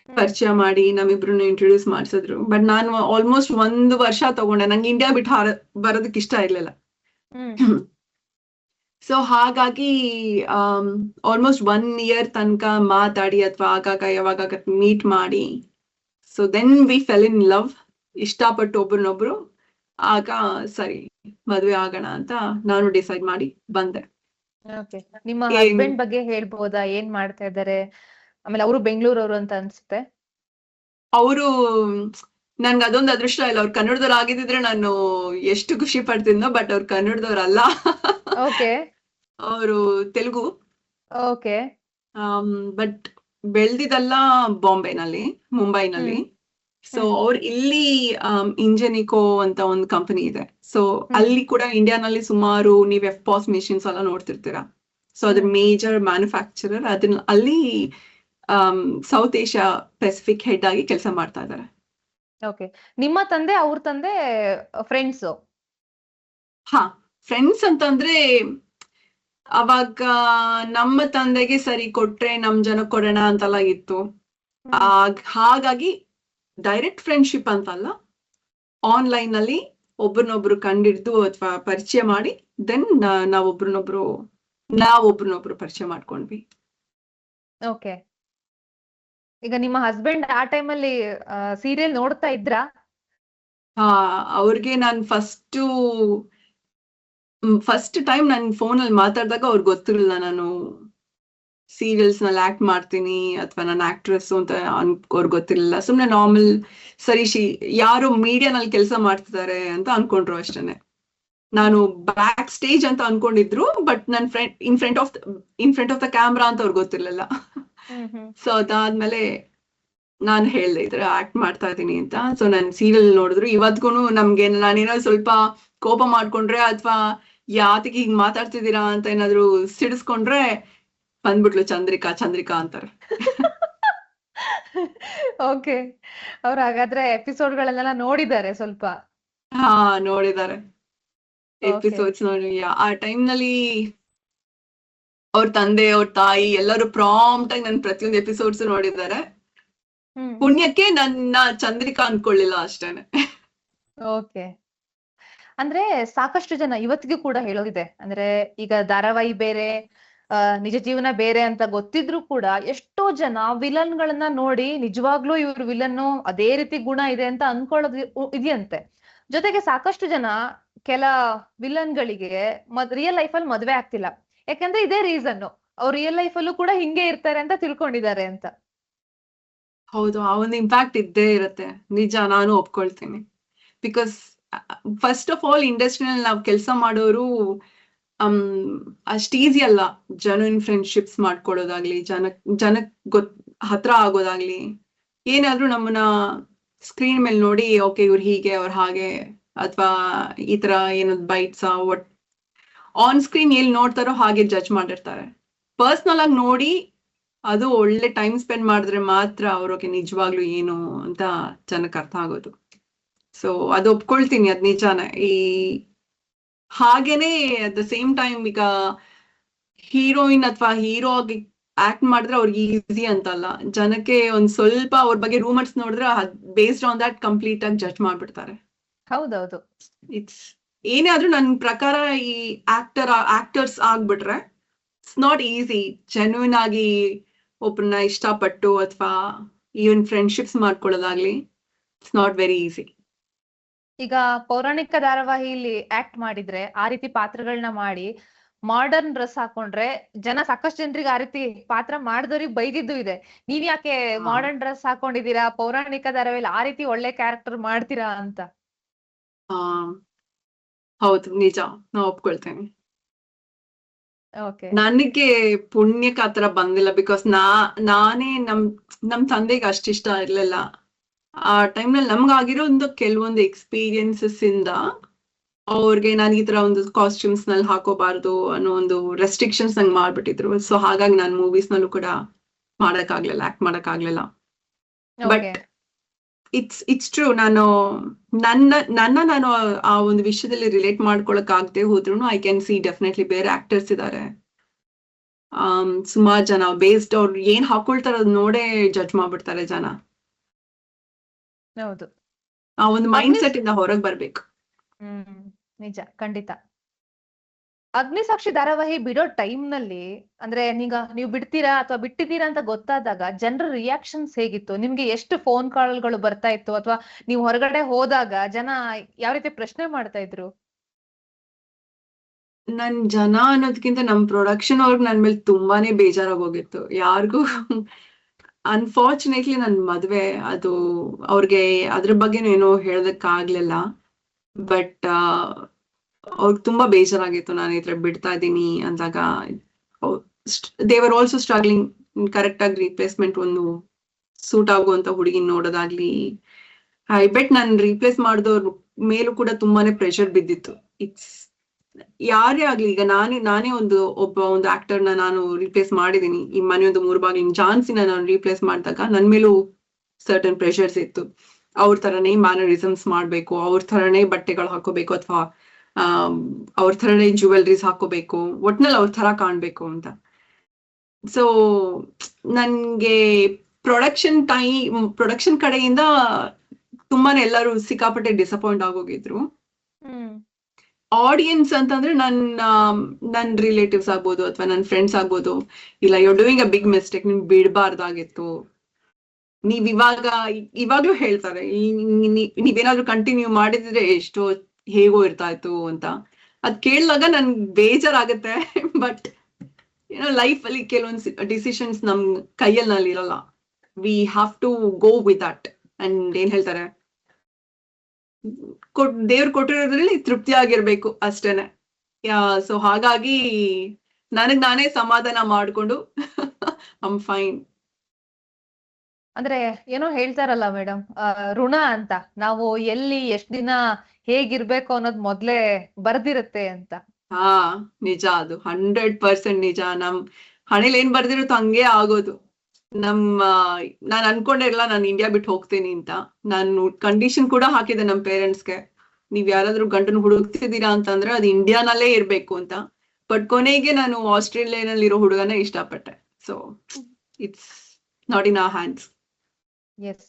ಪರಿಚಯ ಮಾಡಿ ನಮ್ಮಿಬ್ರನ್ನ ಇಂಟ್ರೊಡ್ಯೂಸ್ ಮಾಡ್ಸಿದ್ರು. ಬಟ್ ನಾನು ಆಲ್ಮೋಸ್ಟ್ 1 ವರ್ಷ ತಗೊಂಡೆ, ನಂಗೆ ಇಂಡಿಯಾ ಬಿಟ್ಟು ಬರೋದಕ್ಕೆ ಇಷ್ಟ ಇರ್ಲಿಲ್ಲ. ಸೊ ಹಾಗಾಗಿ ಆಲ್ಮೋಸ್ಟ್ 1 year ತನಕ ಮಾತಾಡಿ ಅಥವಾ ಆಗಾಗ ಯಾವಾಗ ಮೀಟ್ ಮಾಡಿ, so then we fell in love. ಇಷ್ಟಪಟ್ಟು ಒಬ್ರನ್ನೊಬ್ರು, ಆಗ ಸರಿ ಮದ್ವೆ ಆಗೋಣ ಅಂತ ನಾನು ಡಿಸೈಡ್ ಮಾಡಿ ಬಂದೆ. ನಿಮ್ಮ ಹಸ್ಬೆಂಡ್ ಬಗ್ಗೆ ಹೇಳ್ಬೋದಾ? ಏನ್ ಮಾಡ್ತಾ ಇದಾರೆ? ಆಮೇಲೆ ಅವರು ಬೆಂಗಳೂರವರು ಅಂತ ಅನ್ಸುತ್ತೆ. ಅವರು ನನ್ಗೆ ಅದೊಂದು ಅದೃಷ್ಟ ಇಲ್ಲ, ಅವ್ರು ಕನ್ನಡದವ್ರು ಆಗಿದ್ರೆ ನಾನು ಎಷ್ಟು ಖುಷಿ ಪಡ್ತಿದ್ನೋ. ಬಟ್ ಅವ್ರು ಕನ್ನಡದವ್ರಲ್ಲ, ಅವರು ತೆಲುಗು. ಓಕೆ. ಬಟ್ ಬೆಳ್ದಿದ್ದೆಲ್ಲ ಬಾಂಬೆನಲ್ಲಿ, ಮುಂಬೈನಲ್ಲಿ. ಸೊ ಅವ್ರು ಇಲ್ಲಿ ಇಂಜೆನಿಕೋ ಅಂತ ಒಂದು ಕಂಪನಿ ಇದೆ. ಸೊ ಅಲ್ಲಿ ಕೂಡ ಇಂಡಿಯಾನಲ್ಲಿ ಸುಮಾರು ನೀವ್ ಎಫ್ಪಾಸ್ ಮಿಷಿನ್ಸ್ ಎಲ್ಲ ನೋಡ್ತಿರ್ತೀರಾ. ಸೊ ಅದ್ರ ಮೇಜರ್ ಮ್ಯಾನುಫ್ಯಾಕ್ಚರರ್. ಅದನ್ನ ಅಲ್ಲಿ ಸೌತ್ ಏಷ್ಯಾ ಪೆಸಿಫಿಕ್ ಹೆಡ್ ಆಗಿ ಕೆಲಸ ಮಾಡ್ತಾ ಇದ್ದಾರೆ. ಓಕೆ. ನಿಮ್ಮ ತಂದೆ ಅವ್ರ ತಂದೆ ಫ್ರೆಂಡ್ಸ್? ಹಾ, ಫ್ರೆಂಡ್ಸ್ ಅಂತಂದ್ರೆ ಅವಾಗ ನಮ್ಮ ತಂದೆಗೆ ಸರಿ ಕೊಟ್ರೆ ನಮ್ ಜನಕ್ ಕೊಡೋಣ ಅಂತೆಲ್ಲ ಇತ್ತು. ಹಾಗಾಗಿ ಡೈರೆಕ್ಟ್ ಫ್ರೆಂಡ್ಶಿಪ್ ಅಂತಲ್ಲ, ಆನ್ಲೈನ್ ಅಲ್ಲಿ ಒಬ್ರನ್ನೊಬ್ರು ಕಂಡಿಡ್ದು ಅಥವಾ ಪರಿಚಯ ಮಾಡಿ ದೆನ್ ನಾವೊಬ್ರನ್ನೊಬ್ರು ಪರಿಚಯ ಮಾಡ್ಕೊಂಡ್ವಿ. ಓಕೆ. ಈಗ ನಿಮ್ಮ ಹಸ್ಬೆಂಡ್ ಆ ಟೈಮಲ್ಲಿ ಸೀರಿಯಲ್ ನೋಡ್ತಾ ಇದ್ರಾ? ಅವ್ರಿಗೆ ನಾನು ಫಸ್ಟ್ ಟೈಮ್ ನಾನು ಫೋನಲ್ಲಿ ಮಾತಾಡಿದಾಗ ಅವ್ರಿಗೆ ಗೊತ್ತಿರಲಿಲ್ಲ ನಾನು ಸೀರಿಯಲ್ಸ್ ನಲ್ಲಿ ಆಕ್ಟ್ ಮಾಡ್ತೀನಿ ಅಥವಾ ನಾನು ಆಕ್ಟ್ರೆಸ್ ಅಂತ ಅವ್ರಿಗೆ ಗೊತ್ತಿರಲಿಲ್ಲ. ಸುಮ್ನೆ ನಾರ್ಮಲ್ ಸರಿ ಯಾರು ಮೀಡಿಯಾನಲ್ಲಿ ಕೆಲಸ ಮಾಡ್ತಿದ್ದಾರೆ ಅಂತ ಅನ್ಕೊಂಡ್ರು ಅಷ್ಟೇನೆ. ನಾನು ಬ್ಯಾಕ್ ಸ್ಟೇಜ್ ಅಂತ ಅನ್ಕೊಂಡಿದ್ರು. ಬಟ್ ನನ್ friend in front of the camera ಅಂತ ಅವ್ರಿಗೆ ಗೊತ್ತಿರ್ಲಿಲ್ಲ. ಸೊ ಅದಾದ್ಮೇಲೆ ನಾನು ಹೇಳ್ದೆ ಈ ತರ ಆಕ್ಟ್ ಮಾಡ್ತಾ ಇದ್ದೀನಿ ಅಂತ. ಸೊ ನನ್ ಸೀರಿಯಲ್ ನೋಡಿದ್ರು. ಇವತ್ಗೂ ನಮ್ಗೆ ನಾನೇನಾದ್ರು ಸ್ವಲ್ಪ ಕೋಪ ಮಾಡ್ಕೊಂಡ್ರೆ ಅಥವಾ ಯಾತಿಗೆ ಹಿಂಗ್ ಮಾತಾಡ್ತಿದ್ದೀರಾ ಅಂತ ಏನಾದ್ರು ಸಿಡಿಸ್ಕೊಂಡ್ರೆ ಬಂದ್ಬಿಟ್ಲು ಚಂದ್ರಿಕಾ ಅಂತಾರೆ. ಓಕೆ. ಅವ್ರು ಹಾಗಾದ್ರೆ ಎಪಿಸೋಡ್ಗಳನ್ನೆಲ್ಲ ನೋಡಿದ್ದಾರೆ ಸ್ವಲ್ಪ? ಹಾ, ನೋಡಿದ್ದಾರೆ ಎಪಿಸೋಡ್ಸ್. ನೋಡಿ ಆ ಟೈಮ್ ನಲ್ಲಿ ಅವ್ರ ತಂದೆ ಅವ್ರ ತಾಯಿ ಎಲ್ಲರೂ ಪ್ರಾಂಪ್ಟ್ ಆಗಿ ನನ್ ಪ್ರತಿಯೊಂದು ಎಪಿಸೋಡ್ಸ್ ನೋಡಿದ್ದಾರೆ. ಪುಣ್ಯಕ್ಕೆ ನನ್ನ ಚಂದ್ರಿಕಾ ಅನ್ಕೊಳ್ಳಿಲ್ಲ ಅಷ್ಟೇನೆ. ಓಕೆ. ಅಂದ್ರೆ ಸಾಕಷ್ಟು ಜನ ಇವತ್ತಿಗೂ ಕೂಡ ಹೇಳೋದಿದೆ, ಅಂದ್ರೆ ಈಗ ಧಾರಾವಾಹಿ ಬೇರೆ, ನಿಜ ಜೀವನ ಬೇರೆ ಅಂತ ಗೊತ್ತಿದ್ರು ಕೂಡ ಎಷ್ಟೋ ಜನ ವಿಲನ್ ಗಳನ್ನ ನೋಡಿ ನಿಜವಾಗ್ಲೂ ಇವ್ರು ವಿಲನ್ನು ಅದೇ ರೀತಿ ಗುಣ ಇದೆ ಅಂತ ಅನ್ಕೊಳ್ಳೋದು ಇದೆಯಂತೆ. ಜೊತೆಗೆ ಸಾಕಷ್ಟು ಜನ ಕೆಲ ವಿಲನ್ ಗಳಿಗೆ ರಿಯಲ್ ಲೈಫ್ ಅಲ್ಲಿ ಮದ್ವೆ ಆಗ್ತಿಲ್ಲ, ಯಾಕಂದ್ರೆ ಇದೇ ರೀಸನ್, ಅವ್ರು ರಿಯಲ್ ಲೈಫ್ ಅಲ್ಲೂ ಕೂಡ ಹಿಂಗೆ ಇರ್ತಾರೆ ಅಂತ ತಿಳ್ಕೊಂಡಿದ್ದಾರೆ ಅಂತ. ಹೌದು, ಆ ಒಂದು ಇಂಪ್ಯಾಕ್ಟ್ ಇದ್ದೇ ಇರುತ್ತೆ, ನಿಜ, ನಾನು ಒಪ್ಕೊಳ್ತೀನಿ. ಬಿಕಾಸ್ ಫಸ್ಟ್ ಆಫ್ ಆಲ್ ಇಂಡಸ್ಟ್ರಿನಲ್ಲಿ ನಾವು ಕೆಲಸ ಮಾಡೋರು ಅಷ್ಟ್ ಈಸಿ ಅಲ್ಲ. ಜೆನ್ಯೂನ್ ಫ್ರೆಂಡ್ಶಿಪ್ಸ್ ಮಾಡ್ಕೊಳ್ಳೋದಾಗ್ಲಿ, ಜನಕ್ ಹತ್ರ ಆಗೋದಾಗ್ಲಿ, ಏನಾದ್ರೂ ನಮ್ಮನ್ನ ಸ್ಕ್ರೀನ್ ಮೇಲೆ ನೋಡಿ ಓಕೆ ಇವ್ರು ಹೀಗೆ ಅವ್ರು ಹಾಗೆ ಅಥವಾ ಈ ತರ ಏನದ್ ಬೈಟ್ಸ್ ಆನ್ ಸ್ಕ್ರೀನ್ ಎಲ್ಲಿ ನೋಡ್ತಾರೋ ಹಾಗೆ ಜಡ್ಜ್ ಮಾಡಿರ್ತಾರೆ. ಪರ್ಸನಲ್ ಆಗಿ ನೋಡಿ ಅದು ಒಳ್ಳೆ ಟೈಮ್ ಸ್ಪೆಂಡ್ ಮಾಡಿದ್ರೆ ಮಾತ್ರ ಅವ್ರಿಗೆ ನಿಜವಾಗ್ಲೂ ಏನು ಅಂತ ಜನಕ್ಕೆ ಅರ್ಥ ಆಗೋದು. ಸೊ ಅದು ಒಪ್ಕೊಳ್ತೀನಿ, ಅದ್ ನಿಜಾನೇ. ಹಾಗೇನೆ ಅಟ್ ದ ಸೇಮ್ ಟೈಮ್ ಈಗ ಹೀರೋಯಿನ್ ಅಥವಾ ಹೀರೋ ಆಗಿ ಆಕ್ಟ್ ಮಾಡಿದ್ರೆ ಅವ್ರಿಗೆ ಈಸಿ ಅಂತಲ್ಲ. ಜನಕ್ಕೆ ಒಂದ್ ಸ್ವಲ್ಪ ಅವ್ರ ಬಗ್ಗೆ ರೂಮರ್ಸ್ ನೋಡಿದ್ರೆ ಬೇಸ್ಡ್ ಆನ್ ದಟ್ ಕಂಪ್ಲೀಟ್ ಆಗಿ ಜಡ್ಜ್ ಮಾಡ್ಬಿಡ್ತಾರೆ. ಹೌದೌದು, ಇಟ್ಸ್ ಏನೇ ಆದ್ರೂ ನನ್ ಪ್ರಕಾರ ಈ ಆಕ್ಟರ್ಸ್ ಆಗ್ಬಿಟ್ರೆ ಇಟ್ಸ್ ನಾಟ್ ಈಸಿ. ಜೆನ್ಯೂನ್ ಆಗಿ ಒಬ್ಬರನ್ನ ಇಷ್ಟಪಟ್ಟು ಅಥವಾ ಈವನ್ ಫ್ರೆಂಡ್ಶಿಪ್ಸ್ ಮಾಡ್ಕೊಳ್ಳೋದಾಗ್ಲಿ ಇಟ್ಸ್ ನಾಟ್ ವೆರಿ ಈಸಿ. ಈಗ ಪೌರಾಣಿಕ ಧಾರಾವಾಹಿಲಿ ಆಕ್ಟ್ ಮಾಡಿದ್ರೆ, ಆ ರೀತಿ ಪಾತ್ರಗಳನ್ನ ಮಾಡಿ ಮಾಡರ್ನ್ ಡ್ರೆಸ್ ಹಾಕೊಂಡ್ರೆ ಜನ ಸಾಕಷ್ಟು ಜನರಿಗೆ ಆ ರೀತಿ ಪಾತ್ರ ಮಾಡಿದವ್ರಿಗೆ ಬೈದಿದ್ದು ಇದೆ. ನೀವ್ ಯಾಕೆ ಮಾಡರ್ನ್ ಡ್ರೆಸ್ ಹಾಕೊಂಡಿದೀರಾ, ಪೌರಾಣಿಕ ಧಾರಾವಾಹಿಲಿ ಆ ರೀತಿ ಒಳ್ಳೆ ಕ್ಯಾರೆಕ್ಟರ್ ಮಾಡ್ತೀರಾ ಅಂತ. ಹೌದು, ನಿಜ, ನಾ ಒಪ್ಕೊಳ್ತೇನೆ. ಓಕೆ, ನನಗೆ ಪುಣ್ಯಕ್ಕೆ ಆತರ ಬಂದಿಲ್ಲ. ಬಿಕಾಸ್ ನಾನೇ ನಮ್ ತಂದೆಗೆ ಅಷ್ಟಿಷ್ಟ ಇರ್ಲಿಲ್ಲ. ಆ ಟೈಮ್ನಲ್ಲಿ ನಮ್ಗಾಗಿರೋ ಒಂದು ಕೆಲವೊಂದು ಎಕ್ಸ್ಪೀರಿಯನ್ಸಸ್ ಇಂದ ಅವ್ರಿಗೆ ನಾನು ಈ ತರ ಒಂದು ಕಾಸ್ಟ್ಯೂಮ್ಸ್ ನಲ್ಲಿ ಹಾಕೋಬಾರ್ದು ಅನ್ನೋ ಒಂದು ರೆಸ್ಟ್ರಿಕ್ಷನ್ಸ್ ನಂಗೆ ಮಾಡ್ಬಿಟ್ಟಿದ್ರು. ಸೊ ಹಾಗಾಗಿ ನಾನು ಮೂವೀಸ್ ನಲ್ಲೂ ಕೂಡ ಆಕ್ಟ್ ಮಾಡಕ್ಕಾಗ್ಲಿಲ್ಲ. ಬಟ್ ಇಟ್ಸ್ ಟ್ರೂ, ನಾನು ಆ ಒಂದು ವಿಷಯದಲ್ಲಿ ರಿಲೇಟ್ ಮಾಡ್ಕೊಳಕ್ ಆಗದೆ ಹೋದ್ರು ಐ ಕ್ಯಾನ್ ಸಿ ಡೆಫಿನೆಟ್ಲಿ ಬೇರೆ ಆಕ್ಟರ್ಸ್ ಇದಾರೆ. ಸುಮಾರು ಜನ ಬೇಸ್ಡ್ ಅವ್ರು ಏನ್ ಹಾಕೊಳ್ತಾರ ಅದ್ ನೋಡೇ ಜಡ್ಜ್ ಮಾಡ್ಬಿಡ್ತಾರೆ ಜನ. ಹೌದು, ಆ ಒಂದು ಮೈಂಡ್ ಸೆಟ್ ಇಂದ ಹೊರಗೆ ಬರ್ಬೇಕು. ನಿಜ, ಖಂಡಿತ. ಅಗ್ನಿಸಾಕ್ಷಿ ಧಾರಾವಾಹಿ ಬಿಡೋ ಟೈಮ್ ನಲ್ಲಿ, ಅಂದ್ರೆ ನೀವು ಬಿಡ್ತೀರಾ ಅಥವಾ ಬಿಟ್ಟಿದ್ದೀರಾ ಅಂತ ಗೊತ್ತಾದಾಗ ಜನರ ರಿಯಾಕ್ಷನ್ಸ್ ಹೇಗಿತ್ತು? ನಿಮ್ಗೆ ಎಷ್ಟು ಫೋನ್ ಕಾಲ್ಗಳು ಬರ್ತಾ ಇತ್ತು, ಅಥವಾ ನೀವು ಹೊರಗಡೆ ಹೋದಾಗ ಜನ ಯಾವ ರೀತಿ ಪ್ರಶ್ನೆ ಮಾಡ್ತಾ ಇದ್ರು? ನನ್ ಜನ ಅನ್ನೋದಕ್ಕಿಂತ ನಮ್ ಪ್ರೊಡಕ್ಷನ್ ಅವ್ರಿಗೆ ನನ್ ಮೇಲೆ ತುಂಬಾನೇ ಬೇಜಾರಾಗೋಗಿತ್ತು. ಯಾರಿಗೂ ಅನ್ಫಾರ್ಚುನೇಟ್ಲಿ ನನ್ ಮದ್ವೆ ಅದು ಅವ್ರಿಗೆ ಅದ್ರ ಬಗ್ಗೆನೂ ಏನೋ ಹೇಳೋದಕ್ ಆಗ್ಲಿಲ್ಲ. ಬಟ್ ಅವ್ರಿಗೆ ತುಂಬಾ ಬೇಜಾರಾಗಿತ್ತು ನಾನು ಈ ತರ ಬಿಡ್ತಾ ಇದ್ದೀನಿ ಅಂದಾಗ. ದೇವರ್ ಆಲ್ಸೋ ಸ್ಟ್ರಗ್ಲಿಂಗ್ ಕರೆಕ್ಟ್ ಆಗಿ ರೀಪ್ಲೇಸ್ಮೆಂಟ್ ಒಂದು ಸೂಟ್ ಆಗುವಂತ ಹುಡುಗಿನ ನೋಡೋದಾಗ್ಲಿ. ಐ ಬೆಟ್ ನಾನು ರೀಪ್ಲೇಸ್ ಮಾಡಿದವ್ರ ಮೇಲೂ ಕೂಡ ತುಂಬಾನೇ ಪ್ರೆಷರ್ ಬಿದ್ದಿತ್ತು. ಇಟ್ಸ್ ಯಾರೇ ಆಗ್ಲಿ, ಈಗ ನಾನೇ ಒಬ್ಬ ಆಕ್ಟರ್ನ ನಾನು ರೀಪ್ಲೇಸ್ ಮಾಡಿದೀನಿ. ಈ ಮನೆಯೊಂದು 3 ಬಾಗಿಲಿನ ಜಾನ್ಸಿನ ನಾನು ರೀಪ್ಲೇಸ್ ಮಾಡಿದಾಗ ನನ್ ಮೇಲೂ ಸರ್ಟನ್ ಪ್ರೆಷರ್ಸ್ ಇತ್ತು. ಅವ್ರ ತರನೇ ಮ್ಯಾನರಿಸಮ್ಸ್ ಮಾಡ್ಬೇಕು, ಅವ್ರ ತರನೇ ಬಟ್ಟೆಗಳು ಹಾಕೋಬೇಕು, ಅಥವಾ ಅವ್ರ ತರನೇ ಜ್ಯುವೆಲ್ರೀಸ್ ಹಾಕೋಬೇಕು, ಒಟ್ನಲ್ಲಿ ಅವ್ರ ತರ ಕಾಣ್ಬೇಕು ಅಂತ. ಸೊ ನನ್ಗೆ ಪ್ರೊಡಕ್ಷನ್ ಕಡೆಯಿಂದ ತುಂಬಾನೇ ಎಲ್ಲರೂ ಸಿಕ್ಕಾಪಟ್ಟೆ ಡಿಸಪಾಯಿಂಟ್ ಆಗೋಗಿದ್ರು. ಆಡಿಯನ್ಸ್ ಅಂತಂದ್ರೆ ನನ್ ರಿಲೇಟಿವ್ಸ್ ಆಗ್ಬೋದು ಅಥವಾ ನನ್ ಫ್ರೆಂಡ್ಸ್ ಆಗ್ಬೋದು, ಇಲ್ಲ you doing a big mistake, ನಿಮ್ ಬಿಡ್ಬಾರ್ದಾಗಿತ್ತು, ನೀವ್ ಇವಾಗ್ಲೂ ಹೇಳ್ತಾರೆ ನೀವೇನಾದ್ರೂ ಕಂಟಿನ್ಯೂ ಮಾಡಿದ್ರೆ ಎಷ್ಟೋ ಹೇಗೋ ಇರ್ತಾ ಇತ್ತು ಅಂತ. ಅದ್ ಕೇಳಿದಾಗ ನನ್ಗೆ ಬೇಜಾರಾಗತ್ತೆ. ಬಟ್ ಏನೋ ಲೈಫ್ ಅಲ್ಲಿ ಕೆಲವೊಂದು ಡಿಸಿಷನ್ಸ್ ನಮ್ ಕೈಯಲ್ಲಿ ಇರಲ್ಲ. We have to go with that. And ಏನ್ ಹೇಳ್ತಾರೆ, ದೇವ್ರು ಕೊಟ್ಟಿರೋದ್ರಲ್ಲಿ ತೃಪ್ತಿ ಆಗಿರ್ಬೇಕು ಅಷ್ಟೇನೆ. ಸೊ ಹಾಗಾಗಿ ನಾನೇ ಸಮಾಧಾನ ಮಾಡ್ಕೊಂಡು ಐಮ್ ಫೈನ್. ಅಂದ್ರೆ ಏನೋ ಹೇಳ್ತಾರಲ್ಲ ಮೇಡಮ್, ಋಣ ಅಂತ, ನಾವು ಎಲ್ಲಿ ಎಷ್ಟ್ ದಿನ ಹೇಗಿರ್ಬೇಕು ಅನ್ನೋದ್ ಮೊದ್ಲೇ ಬರ್ದಿರುತ್ತೆ ಅಂತ. ನಿಜ, ಅದು 100% ನಿಜ. ನಮ್ ಹಣೆಲ್ ಏನ್ ಬರ್ದಿರುತ್ತೋ ಹಂಗೆ ಆಗೋದು. ನಾನ್ ಅನ್ಕೊಂಡಿರಲ್ಲ ನಾನು ಇಂಡಿಯಾ ಬಿಟ್ಟು ಹೋಗ್ತೀನಿ ಅಂತ. ನಾನು ಕಂಡೀಷನ್ ಕೂಡ ಹಾಕಿದೆ ನಮ್ ಪೇರೆಂಟ್ಸ್ಗೆ, ನೀವ್ ಯಾರಾದ್ರೂ ಗಂಡನ್ ಹುಡುಕ್ತಿದ್ದೀರಾ ಅಂತಂದ್ರೆ ಅದು ಇಂಡಿಯಾನಲ್ಲೇ ಇರ್ಬೇಕು ಅಂತ. ಬಟ್ ಕೊನೆಗೆ ನಾನು ಆಸ್ಟ್ರೇಲಿಯಾನಲ್ಲಿರೋ ಹುಡುಗನ ಇಷ್ಟಪಟ್ಟೆ. So it's not in our hands. Yes,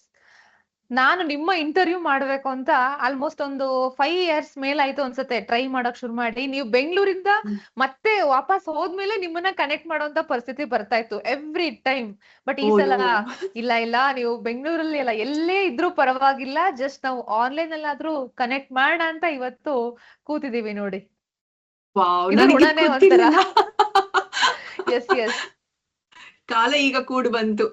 ನಾನು ನಿಮ್ಮ ಇಂಟರ್ವ್ಯೂ ಮಾಡ್ಬೇಕು ಅಂತ ಆಲ್ಮೋಸ್ಟ್ ಒಂದು 5 ಇಯರ್ಸ್ ಮೇಲಾಯ್ತು ಅನ್ಸುತ್ತೆ ಟ್ರೈ ಮಾಡಕ್ ಶುರು ಮಾಡಿ. ನೀವು ಬೆಂಗಳೂರಿಂದ ಮತ್ತೆ ವಾಪಸ್ ಹೋದ್ಮೇಲೆ ನಿಮ್ಮನ್ನ ಕನೆಕ್ಟ್ ಮಾಡುವಂತ ಪರಿಸ್ಥಿತಿ ಬರ್ತಾ ಇತ್ತು ಎವ್ರಿ ಟೈಮ್. ಬಟ್ ಈ ಸಲ ಇಲ್ಲ ನೀವು ಬೆಂಗಳೂರಲ್ಲಿ ಅಲ್ಲ ಎಲ್ಲೇ ಇದ್ರೂ ಪರವಾಗಿಲ್ಲ, ಜಸ್ಟ್ ನಾವು ಆನ್ಲೈನ್ ಅಲ್ಲಾದ್ರೂ ಕನೆಕ್ಟ್ ಮಾಡೋಣ ಅಂತ ಇವತ್ತು ಕೂತಿದೀವಿ ನೋಡಿ. ಇದು ಋಣನೇ ಒಂಥರ. ಎಸ್ ಎಸ್, ಕಾಲ ಈಗ ಕೂಡ್ ಬಂತು.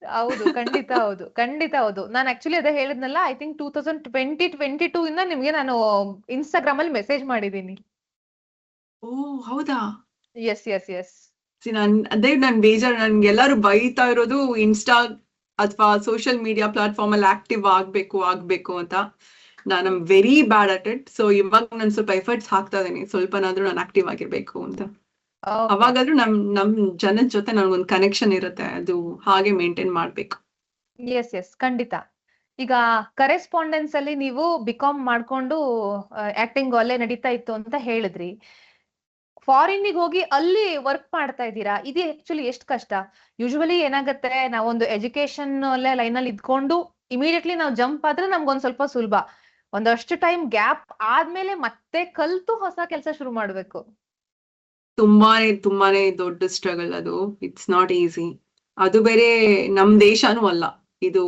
ಹೌದು, ಖಂಡಿತ ಹೌದು. ನಾನು ಆಕ್ಚುಲಿ ಅದೇ ಹೇಳಿದ್ನಲ್ಲ, ಐ ಥಿಂಕ್ 2022 ಇಂದ ನಿಮ್ಗೆ ನಾನು ಇನ್ಸ್ಟಾಗ್ರಾಮ್ ಅಲ್ಲಿ ಮೆಸೇಜ್ ಮಾಡಿದೀನಿ. ಓ ಹೌದಾ? Yes yes yes. ನನ್ ಬೇಜಾರ್, ನನ್ಗೆ ಎಲ್ಲಾರು ಬೈತಾ ಇರೋದು ಇನ್ಸ್ಟಾ ಅಥವಾ ಸೋಷಿಯಲ್ ಮೀಡಿಯಾ ಪ್ಲಾಟ್ಫಾರ್ಮ್ ಅಲ್ಲಿ ಆಕ್ಟಿವ್ ಆಗ್ಬೇಕು ಅಂತ. ನಾನು very bad at it. So ಇವಾಗ ನಾನು ಸ್ವಲ್ಪ ಎಫರ್ಟ್ಸ್ ಹಾಕ್ತಾ ಇದ್ದೀನಿ, ಸ್ವಲ್ಪನಾದ್ರೂ ನಾನು ಆಕ್ಟಿವ್ ಆಗಿರ್ಬೇಕು ಅಂತ. ಅವಾಗಾದ್ರೂ ನಮ್ ಜನದ ಜೊತೆ ನನ್ಗೊಂದು ಕನೆಕ್ಷನ್ ಇರುತ್ತೆ, ಅದು ಹಾಗೆ ಮೇಂಟೈನ್ ಮಾಡ್ಬೇಕು. ಎಸ್ ಎಸ್, ಖಂಡಿತ. ಈಗ ಕರೆಸ್ಪಾಂಡೆನ್ಸ್ ಅಲ್ಲಿ ನೀವು ಬಿಕಾಮ್ ಮಾಡ್ಕೊಂಡು ಆಕ್ಟಿಂಗ್ ಅಲ್ಲೇ ನಡೀತಾ ಇತ್ತು ಅಂತ ಹೇಳಿದ್ರಿ. ಫಾರಿನ್ನಿಗೆ ಹೋಗಿ ಅಲ್ಲಿ ವರ್ಕ್ ಮಾಡ್ತಾ ಇದ್ದೀರಾ, ಇದು ಆಕ್ಚುಲಿ ಎಷ್ಟು ಕಷ್ಟ? ಯೂಶುವಲಿ ಏನಾಗುತ್ತೆ, ನಾವೊಂದು ಎಜುಕೇಶನ್ ಲೈನ್ ಅಲ್ಲಿ ಇದ್ಕೊಂಡು ಇಮಿಡಿಯೇಟ್ಲಿ ನಾವು ಜಂಪ್ ಆದ್ರೆ ನಮ್ಗೊಂದ್ ಸ್ವಲ್ಪ ಸುಲಭ. ಒಂದಷ್ಟು ಟೈಮ್ ಗ್ಯಾಪ್ ಆದ್ಮೇಲೆ ಮತ್ತೆ ಕಲ್ತು ಹೊಸ ಕೆಲಸ ಶುರು ಮಾಡ್ಬೇಕು. ತುಂಬಾನೇ ದೊಡ್ಡ ಸ್ಟ್ರಗಲ್ ಅದು. It's not easy. ಅದು ಬೇರೆ ನಮ್ ದೇಶನೂ ಅಲ್ಲ, ಇದು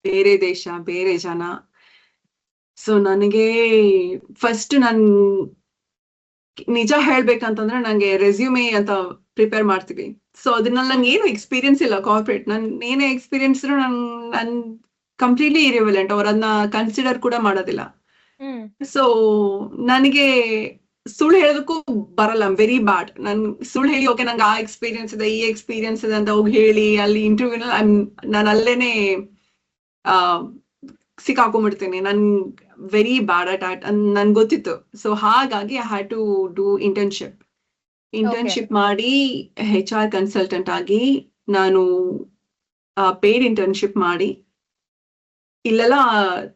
ಬೇರೆ ದೇಶ, ಬೇರೆ ಜನ. ಸೊ ನನಗೆ ಫಸ್ಟ್ ನನ್ ನಿಜ ಹೇಳ್ಬೇಕಂತಂದ್ರೆ ನಂಗೆ ರೆಸ್ಯೂಮೆ ಅಂತ ಪ್ರಿಪೇರ್ ಮಾಡ್ತೀವಿ. ಸೊ ಅದ್ರಲ್ಲಿ ನಂಗೆ ಏನು ಎಕ್ಸ್ಪೀರಿಯನ್ಸ್ ಇಲ್ಲ ಕಾರ್ಪೊರೇಟ್. ನನ್ ಏನೇ ಎಕ್ಸ್ಪೀರಿಯನ್ಸ್ ನನ್ ಕಂಪ್ಲೀಟ್ಲಿ ಇರಿವೆಲೆಂಟ್, ಅವ್ರ ಅದನ್ನ ಕನ್ಸಿಡರ್ ಕೂಡ ಮಾಡೋದಿಲ್ಲ. ಸೊ ನನಗೆ ಸುಳ್ಳು ಹೇಳೋದಕ್ಕೂ ಬರಲ್ಲ, ವೆರಿ ಬ್ಯಾಡ್. ನನ್ ಸುಳ್ಳು ಹೇಳಿ ಓಕೆ ನಂಗೆ ಆ ಎಕ್ಸ್ಪೀರಿಯನ್ಸ್ ಇದೆ, ಈ ಎಕ್ಸ್ಪೀರಿಯನ್ಸ್ ಇದೆ ಅಂತ ಹೋಗಿ ಹೇಳಿ ಅಲ್ಲಿ ಇಂಟರ್ವ್ಯೂ ನಾನು ಅಲ್ಲೇನೆ ಸಿಕ್ಕಾಕೊಂಡ್ಬಿಡ್ತೀನಿ. ನನ್ ವೆರಿ ಬ್ಯಾಡ್ ಅಟ್ ಆಟ್ ನನ್ಗೆ ಗೊತ್ತಿತ್ತು. ಸೊ ಹಾಗಾಗಿ I had to do internship ಮಾಡಿ HR ಕನ್ಸಲ್ಟೆಂಟ್ ಆಗಿ ನಾನು ಪೇಡ್ ಇಂಟರ್ನ್ಶಿಪ್ ಮಾಡಿ. ಇಲ್ಲೆಲ್ಲ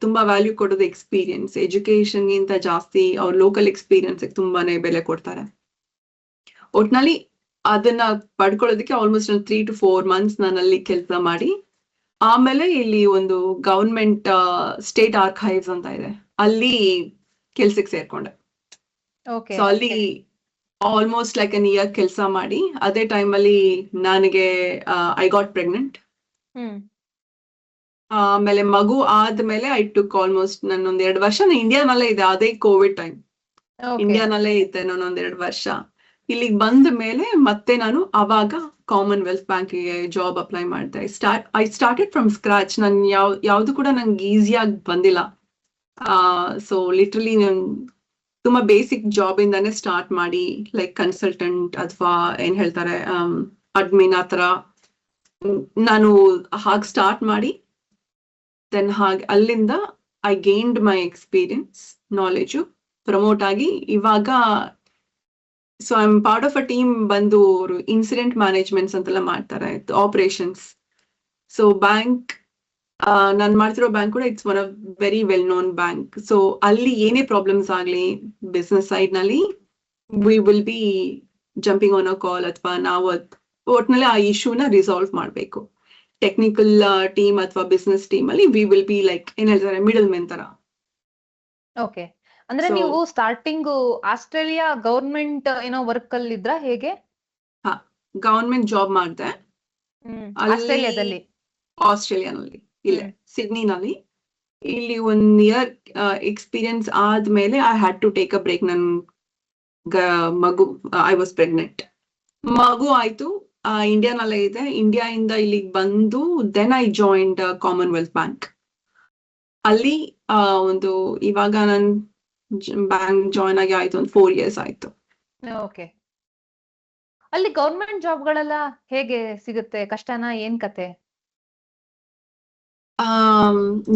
ತುಂಬಾ ವ್ಯಾಲ್ಯೂ ಕೊಡೋದು ಎಕ್ಸ್ಪೀರಿಯನ್ಸ್, ಎಜುಕೇಶನ್ ಗಿಂತ ಜಾಸ್ತಿ ಅವ್ರ ಲೋಕಲ್ ಎಕ್ಸ್ಪೀರಿಯನ್ಸ್ ತುಂಬಾನೇ ಬೆಲೆ ಕೊಡ್ತಾರೆ. ಒಟ್ನಲ್ಲಿ ಅದನ್ನ ಪಡ್ಕೊಳ್ಳೋದಕ್ಕೆ ಆಲ್ಮೋಸ್ಟ್ 3 to 4 months ನಾನು ಅಲ್ಲಿ ಕೆಲಸ ಮಾಡಿ, ಆಮೇಲೆ ಇಲ್ಲಿ ಒಂದು ಗವರ್ಮೆಂಟ್ ಸ್ಟೇಟ್ ಆರ್ಕೈವ್ಸ್ ಅಂತ ಇದೆ, ಅಲ್ಲಿ ಕೆಲ್ಸಕ್ಕೆ ಸೇರ್ಕೊಂಡೆ. ಸೊ ಅಲ್ಲಿ ಆಲ್ಮೋಸ್ಟ್ ಲೈಕ್ ಅನ್ ಇಯರ್ ಕೆಲಸ ಮಾಡಿ, ಅದೇ ಟೈಮಲ್ಲಿ ನನಗೆ ಐ ಗಾಟ್ ಪ್ರೆಗ್ನೆಂಟ್. ಆಮೇಲೆ ಮಗು ಆದ್ಮೇಲೆ ಐ ಟುಕ್ ಆಲ್ಮೋಸ್ಟ್ ನಾನೊಂದ್ 2 ವರ್ಷ ಇಂಡಿಯಾನಲ್ಲೇ ಇದೆ. ಅದೇ ಕೋವಿಡ್ ಟೈಮ್, ಇಂಡಿಯಾನಲ್ಲೇ ಇದ್ದೆ ನಾನೊಂದ್ 2 ವರ್ಷ. ಇಲ್ಲಿಗೆ ಬಂದ ಮೇಲೆ ಮತ್ತೆ ನಾನು ಅವಾಗ ಕಾಮನ್ವೆಲ್ತ್ ಬ್ಯಾಂಕಿಗೆ ಜಾಬ್ ಅಪ್ಲೈ ಮಾಡಿದೆ. I started from scratch. ನನ್ ಯಾವ್ದು ಕೂಡ ನಂಗೆ ಈಸಿಯಾಗಿ ಬಂದಿಲ್ಲ. ಸೊ ಲಿಟ್ರಲಿ ತುಂಬಾ ಬೇಸಿಕ್ ಜಾಬ್ ಇಂದಾನೆ ಸ್ಟಾರ್ಟ್ ಮಾಡಿ, ಲೈಕ್ ಕನ್ಸಲ್ಟೆಂಟ್ ಅಥವಾ ಏನ್ ಹೇಳ್ತಾರೆ ಅಡ್ಮಿನ್ ಆತರ ನಾನು ಹಾಗೆ ಸ್ಟಾರ್ಟ್ ಮಾಡಿ, ದೆನ್ ಹಾಗೆ ಅಲ್ಲಿಂದ I gained my experience, knowledge, promote ಆಗಿ ಇವಾಗ so I am part of a team. ಬಂದು ಅವರು ಇನ್ಸಿಡೆಂಟ್ ಮ್ಯಾನೇಜ್ಮೆಂಟ್ಸ್ ಅಂತೆಲ್ಲ ಮಾಡ್ತಾರೆ, ಆಪರೇಷನ್ಸ್. ಸೊ ಬ್ಯಾಂಕ್, ನಾನು ಮಾಡ್ತಿರೋ ಬ್ಯಾಂಕ್ ಕೂಡ it's one of very well known bank. So ಅಲ್ಲಿ ಏನೇ ಪ್ರಾಬ್ಲಮ್ಸ್ ಆಗ್ಲಿ ಬಿಸ್ನೆಸ್ ಸೈಡ್ ನಲ್ಲಿ, we will be jumping on a call, ಅಥವಾ ನಾವು ಒಟ್ನಲ್ಲಿ ಆ ಇಶ್ಯೂನ ರಿಸಾಲ್ವ್ ಮಾಡ್ಬೇಕು. ಟೆಕ್ನಿಕಲ್ ಟೀಮ್ ಅಥವಾ ಬಿಸ್ನೆಸ್ ಟೀಮ್ ಅಲ್ಲಿ ವಿ ವಿಲ್ ಬಿ ಲೈಕ್ ಏನ್ ಹೇಳ್ತಾರೆ ಮಿಡಲ್ ಮೆನ್ ತರ. ಓಕೆ, ಅಂದ್ರೆ ನೀವು ಸ್ಟಾರ್ಟಿಂಗ್ ಆಸ್ಟ್ರೇಲಿಯಾ ಗವರ್ಮೆಂಟ್ ಏನೋ ವರ್ಕ್ ಅಲ್ಲಿ ಇದ್ರ ಹೇಗೆ? ಗವರ್ಮೆಂಟ್ ಜಾಬ್ ಮಾಡಿದೆ ಆಸ್ಟ್ರೇಲಿಯಾದಲ್ಲಿ, ಆಸ್ಟ್ರೇಲಿಯಾನಲ್ಲಿ, ಇಲ್ಲೇ ಸಿಡ್ನಿನಲ್ಲಿ. ಇಲ್ಲಿ 1 year ಎಕ್ಸ್ಪೀರಿಯನ್ಸ್ ಆದ್ಮೇಲೆ I had to take a break. ನನ್ ಮಗು, ಐ ವಾಸ್ ಪ್ರೆಗ್ನೆಂಟ್, ಮಗು ಆಯ್ತು. ಇಂಡಿಯಾನಲ್ಲೇ ಇದೆ. ಇಂಡಿಯಾ ಇಂದ ಇಲ್ಲಿಗೆ ಬಂದು then I joined Commonwealth Bank. ಅಲ್ಲಿ ಒಂದು ಇವಾಗ ನನ್ ಬ್ಯಾಂಕ್ ಜಾಯ್ನ್ ಆಗಿ ಆಯ್ತು ಒಂದು 4 years ಆಯ್ತು. ಓಕೆ, ಅಲ್ಲಿ ಗವರ್ಮೆಂಟ್ ಜಾಬ್ಗಳೆಲ್ಲ ಹೇಗೆ ಸಿಗುತ್ತೆ? ಕಷ್ಟನಾ? ಏನ್ ಕತೆ?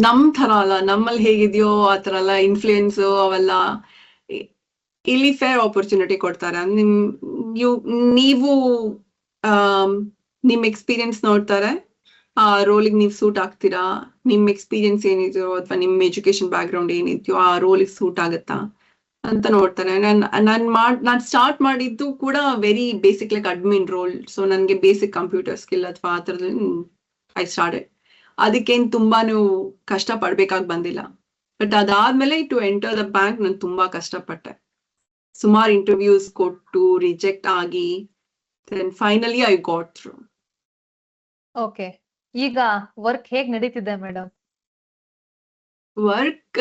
ನಮ್ ತರ ಅಲ್ಲ, ನಮ್ಮಲ್ಲಿ ಹೇಗಿದೆಯೋ ಆ ತರ ಎಲ್ಲ ಇನ್ಫ್ಲೂಯೆನ್ಸ್ ಅವೆಲ್ಲ. ಇಲ್ಲಿ ಫೇರ್ ಆಪರ್ಚುನಿಟಿ ಕೊಡ್ತಾರೆ. ನೀವು ನಿಮ್ ಎಕ್ಸ್ಪೀರಿಯನ್ಸ್ ನೋಡ್ತಾರೆ, ಆ ರೋಲಿಗೆ ನೀವು ಸೂಟ್ ಆಗ್ತೀರಾ, ನಿಮ್ ಎಕ್ಸ್ಪೀರಿಯನ್ಸ್ ಏನಿದೆಯೋ ಅಥವಾ ನಿಮ್ ಎಜುಕೇಶನ್ ಬ್ಯಾಕ್ ಗ್ರೌಂಡ್ ಏನಿದೆಯೋ ಆ ರೋಲಿಗೆ ಸೂಟ್ ಆಗತ್ತಾ ಅಂತ ನೋಡ್ತಾರೆ. ನಾನ್ ಸ್ಟಾರ್ಟ್ ಮಾಡಿದ್ದು ಕೂಡ very basic like admin role. So ನನ್ಗೆ ಬೇಸಿಕ್ ಕಂಪ್ಯೂಟರ್ ಸ್ಕಿಲ್ ಅಥವಾ ಆ ತರದಲ್ಲಿ ಐ ಸ್ಟಾರ್ಟೆಡ್. ಅದಕ್ಕೇನ್ ತುಂಬಾನು ಕಷ್ಟ ಪಡ್ಬೇಕಾಗ್ ಬಂದಿಲ್ಲ. ಬಟ್ ಅದಾದ್ಮೇಲೆ ಟು ಎಂಟರ್ ದ ಬ್ಯಾಂಕ್ ನಾನು ತುಂಬಾ ಕಷ್ಟಪಟ್ಟೆ. ಸುಮಾರು ಇಂಟರ್ವ್ಯೂಸ್ ಕೊಟ್ಟು ರಿಜೆಕ್ಟ್ ಆಗಿ then finally I got through. Okay, ಈಗ ವರ್ಕ್ ಹೇಗ್ ನಡೀತಿದೆ ಮೇಡಮ್? ವರ್ಕ್